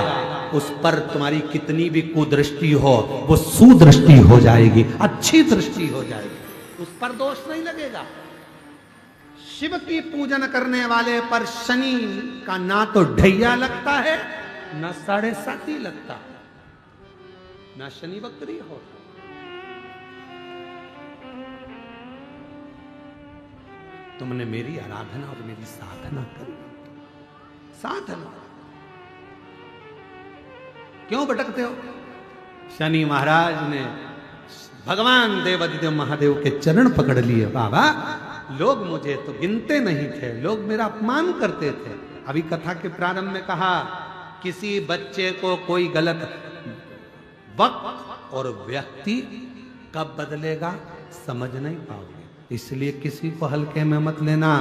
A: उस पर तुम्हारी कितनी भी कुदृष्टि हो वो सुदृष्टि हो जाएगी, अच्छी दृष्टि हो जाएगी, उस पर दोष नहीं लगेगा। शिव की पूजन करने वाले पर शनि का ना तो ढैया लगता है, ना 7.5 लगता, ना शनि वक्री होता। तुमने मेरी आराधना और मेरी साधना करी, साधना क्यों भटकते हो? शनि महाराज ने भगवान देवाधिदेव महादेव के चरण पकड़ लिए। बाबा लोग मुझे तो गिनते नहीं थे, लोग मेरा अपमान करते थे। अभी कथा के प्रारंभ में कहा, किसी बच्चे को कोई गलत वक्त और व्यक्ति कब बदलेगा समझ नहीं पाओगे, इसलिए किसी को हल्के में मत लेना।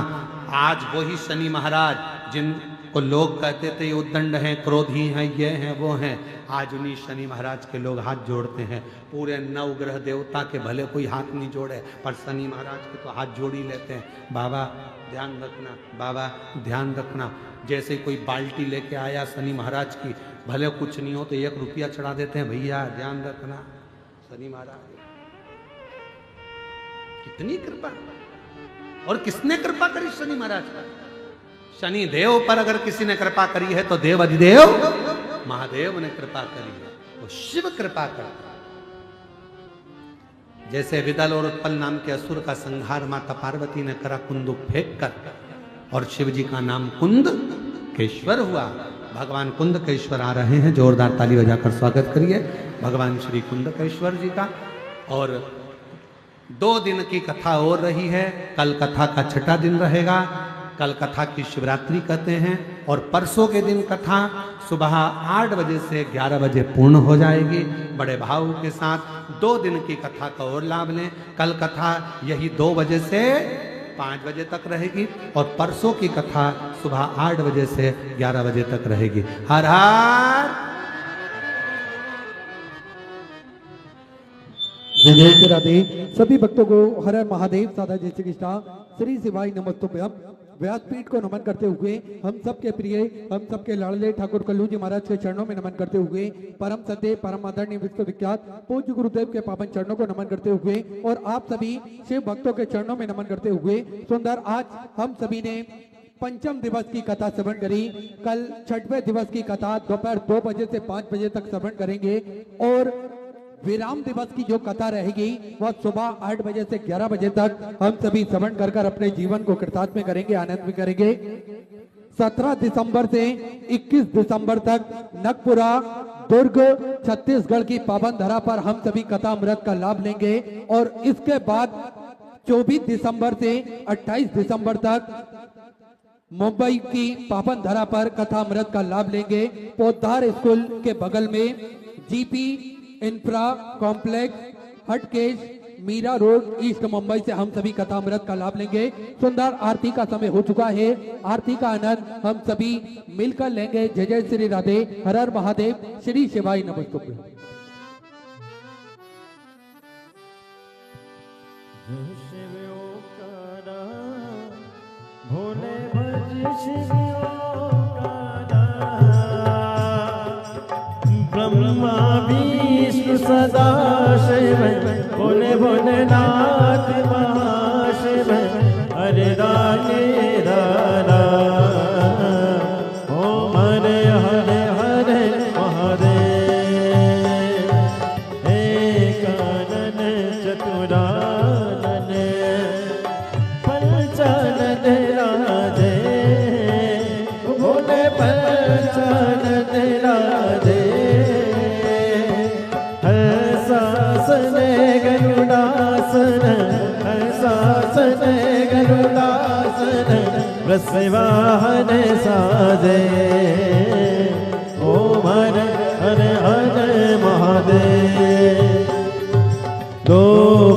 A: आज वही शनि महाराज जिनको लोग कहते थे ये उद्दंड हैं, क्रोधी हैं, ये हैं, वो हैं, आज उन्हीं शनि महाराज के लोग हाथ जोड़ते हैं। पूरे 9 ग्रह देवता के भले कोई हाथ नहीं जोड़े, पर शनि महाराज के तो हाथ जोड़ ही लेते हैं। बाबा ध्यान रखना, बाबा ध्यान रखना। जैसे कोई बाल्टी लेके आया शनि महाराज की, भले कुछ नहीं हो तो 1 रुपया चढ़ा देते हैं, भैया ध्यान रखना, शनि महाराज कितनी कृपा। और किसने कृपा करी? शनि महाराज का। शनि देव पर अगर किसी ने कृपा करी है तो देव अधिदेव महादेव ने कृपा करी है, वो शिव कृपा करता। जैसे विदल और उत्पल नाम के असुर का संहार माता पार्वती ने करा कुंदुक फेंक कर, और शिव जी का नाम कुंद केश्वर हुआ। भगवान कुंदकेश्वर आ रहे हैं। जोरदार ताली बजाकर स्वागत करिए भगवान श्री कुंदकेश्वर जी का। और 2 दिन की कथा और रही है। कल कथा का 6ठा दिन रहेगा। कल कथा की शिवरात्रि कहते हैं और परसों के दिन कथा सुबह 8 बजे से 11 बजे पूर्ण हो जाएगी। बड़े भाव के साथ 2 दिन की कथा का और लाभ लें। कल कथा यही 2 बजे से 5 बजे तक रहेगी और परसों की कथा सुबह 8 बजे से 11 बजे तक रहेगी। हर हर
C: जय राधे। सभी भक्तों को हर हर महादेव सादा जय श्री कृष्णा श्री शिवाय नमस्तुभ्यम। व्यासपीठ को नमन करते हुए हम सबके प्रिय हम सबके लाडले ठाकुर कल्लू जी महाराज के चरणों में नमन करते हुए परम सत्य परम आदरणीय विश्वविख्यात पूज्य गुरुदेव के पावन चरणों को नमन करते हुए और आप सभी शिव भक्तों के चरणों में नमन करते हुए सुंदर आज हम सभी ने पंचम दिवस की कथा श्रवण करी। कल 6वें दिवस की कथा दोपहर 2 बजे से 5 बजे तक श्रवण करेंगे और विराम दिवस की जो कथा रहेगी वह सुबह 8 बजे से 11 बजे तक हम सभी श्रवण कर अपने जीवन को कृतार्थ में करेंगे, आनंद में करेंगे। 17 दिसंबर से 21 दिसंबर तक नगपुरा दुर्ग छत्तीसगढ़ की पावन धरा पर हम सभी कथा अमृत का लाभ लेंगे और इसके बाद 24 दिसंबर से 28 दिसंबर तक मुंबई की पावन धरा पर कथा अमृत का लाभ लेंगे। पोद्दार स्कूल के बगल में GP infra complex Hatkesh Mira road east Mumbai से हम सभी कथा अमृत का लाभ लेंगे। सुंदर आरती का समय हो चुका है। आरती का आनंद हम सभी मिलकर लेंगे। जय जय श्री राधे। हर हर महादेव। श्री शिवाय नमस्तुभ्यं।
B: भोले भज ब्रह्मा विष्णु सदा शिव भोले भोलेनाथ महाशिव हरे राधे राधा ओम हरे हरे हरे महादेव एकानन चतुरानन पंचानन राधे भोले पंचानन राधे हंसासन गरुड़ासन हंसासन गरुड़ासन वृषवाहन साजे ओम हरे हरे हरे महादेव। 2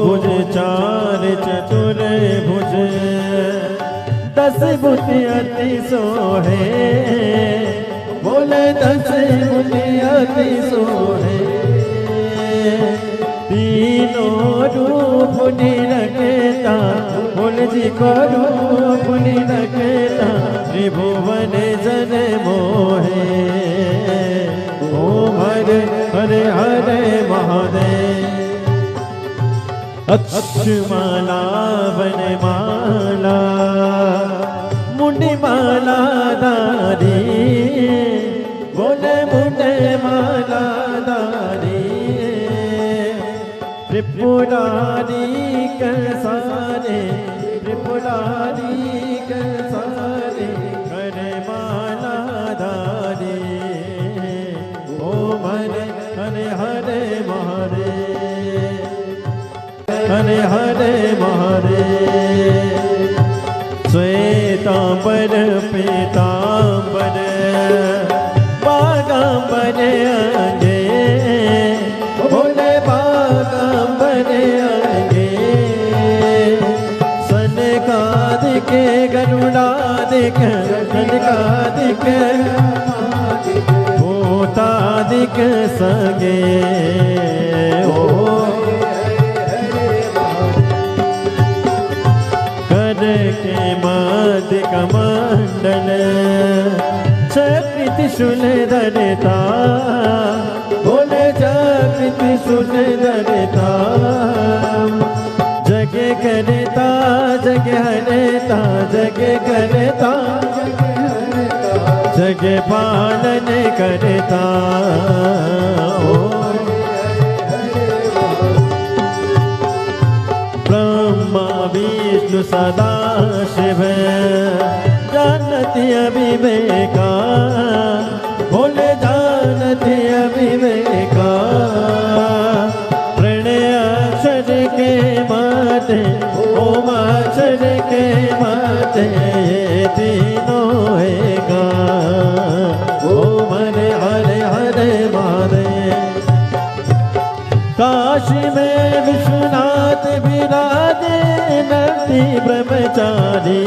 B: भुज 4 चतुर भुज 10 बुद्धि अति सोहे बोले 10 बुद्धि अति सोहे तीनों रूप निरखता बोले जी को रूप निरखता त्रिभुवन जन मोहे ओम हरे हरे हरे महादेव। अक्षमाला वनमाला मुंडमाला दारी बोले मुंडमाला दारी त्रिपुरारी कंसारे त्रिपुरारी कंसारे करे माला दारी ओम हरे हरे हरे महादेव हरे हरे महादेव। श्वेतांबर पीतांबर बागांबर अंगे भोले बागांबर अंगे सनकादिक गरुड़ादिक सनकादिक भूतादिक संगे ओ के मध्य कमंडल चक्र त्रिशूल धरता बोले चक्र त्रिशूल धरता जग करता जग हरता जग करता जग पालन करता ब्रह्मा विष्णु सदा शिव जानती अविवेका नंदी ब्रह्मचारी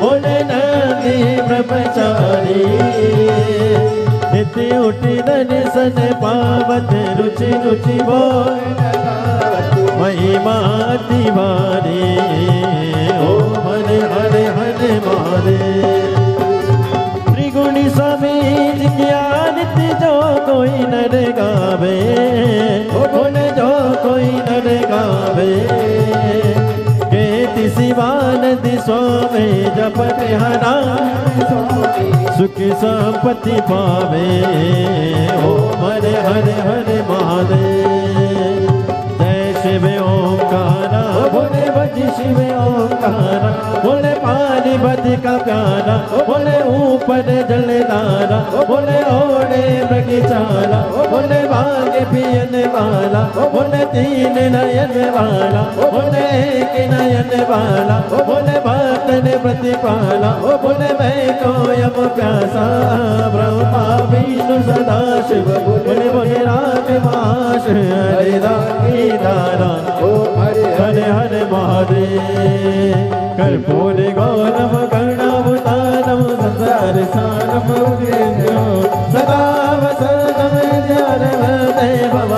B: बोले नंदी ब्रह्मचारी नित्य उठी दर्शन पावत रुचि रुचि बोल महिमा तिवारी ओम हरे हरे हरे महादेव त्रिगुणी समीज ज्ञानित जो कोई नर गावे गुण जो कोई नर गावे केति शिवानंद स्वामी जपत हरा सुख संपत्ति पावे ओम हरे हरे हरे महादेव जय शिव ओंकारा बोले बज शिव ओंकारा बोले पार्वती का प्यारा बोले ऊपर जलधारा बोले ओढ़े मृगशाला बोले भाग्य पियन वाला बोले तीन नयन वाला बोले एक नयन वाला बोले भक्तन प्रतिपाला बोले मैं कोयम प्यासा ब्रह्मा विष्णु सदा शिव बोले बोले राग माश हरे रागी दारा हरे हरे महादेव कर्पूर गौरव कर्णावतारम संसार सारम सदा वसतम देवम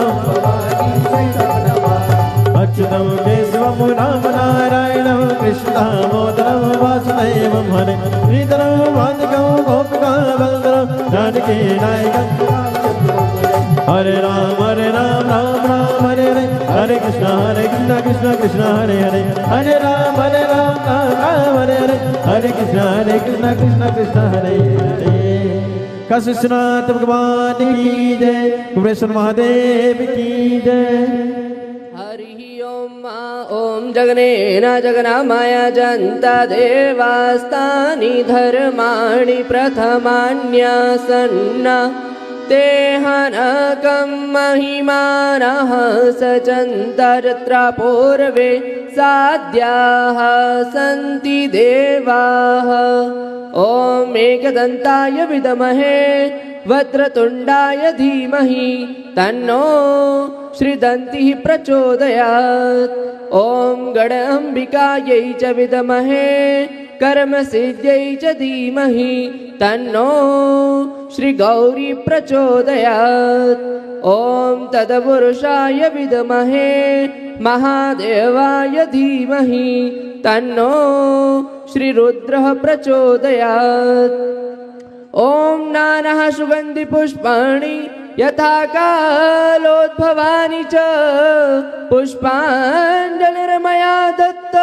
B: अच्युतम केशवम राम नारायणम कृष्णदामोदरम वासुदेवम हरे श्रीधरम वादकम गोपिका बलधरम जानकी नायकम हरे राम राम राम हरे हरे हरे कृष्ण कृष्ण हरे हरे हरे राम राम राम हरे हरे हरे कृष्ण कृष्ण हरे हरे काशीनाथ भगवान की जय कुबेश्वर महादेव की जय
D: हरि ओम जगनेन जगन्माया जन्ता देवास्तानि धर्माणि प्रथमान्यासन्ना तेहनकं महिमानः सचन्तर्त्र पूर्वे साध्याः सन्ति देवाः ॐ एकदन्ताय विद्महे वक्रतुण्डाय धीमहि तन्नो श्रीदन्तिः प्रचोदयात् ॐ गणाम्बिकायै च विद्महे कर्मसिद्ध्यै च धीमहि तन्नो श्रीगौरी प्रचोदयात् ॐ तत्पुरुषाय विद्महे महादेवाय धीमहि तन्नो श्रीरुद्रः प्रचोदयात् ॐ नानाः सुगन्धिपुष्पाणि यथा कालोद्भवानि च पुष्पाञ्जलिर्मया दत्त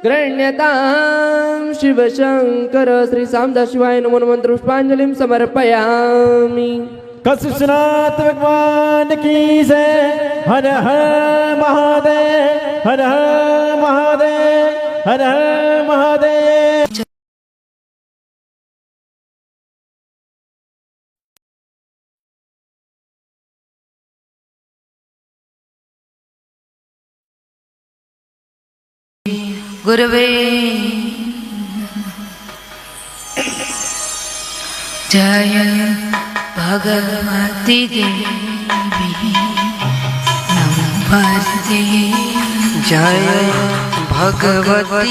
D: गृह्यतां शिवशङ्कर श्री सामदाशिवाय नमो नमः पुष्पाञ्जलिं समर्पयामि।
B: काशीनाथ भगवान की जय हर हर महादेव हर हर महादेव हर हर महादेव।
E: गुरवे जय भगवती देवी नमो जय भगवती।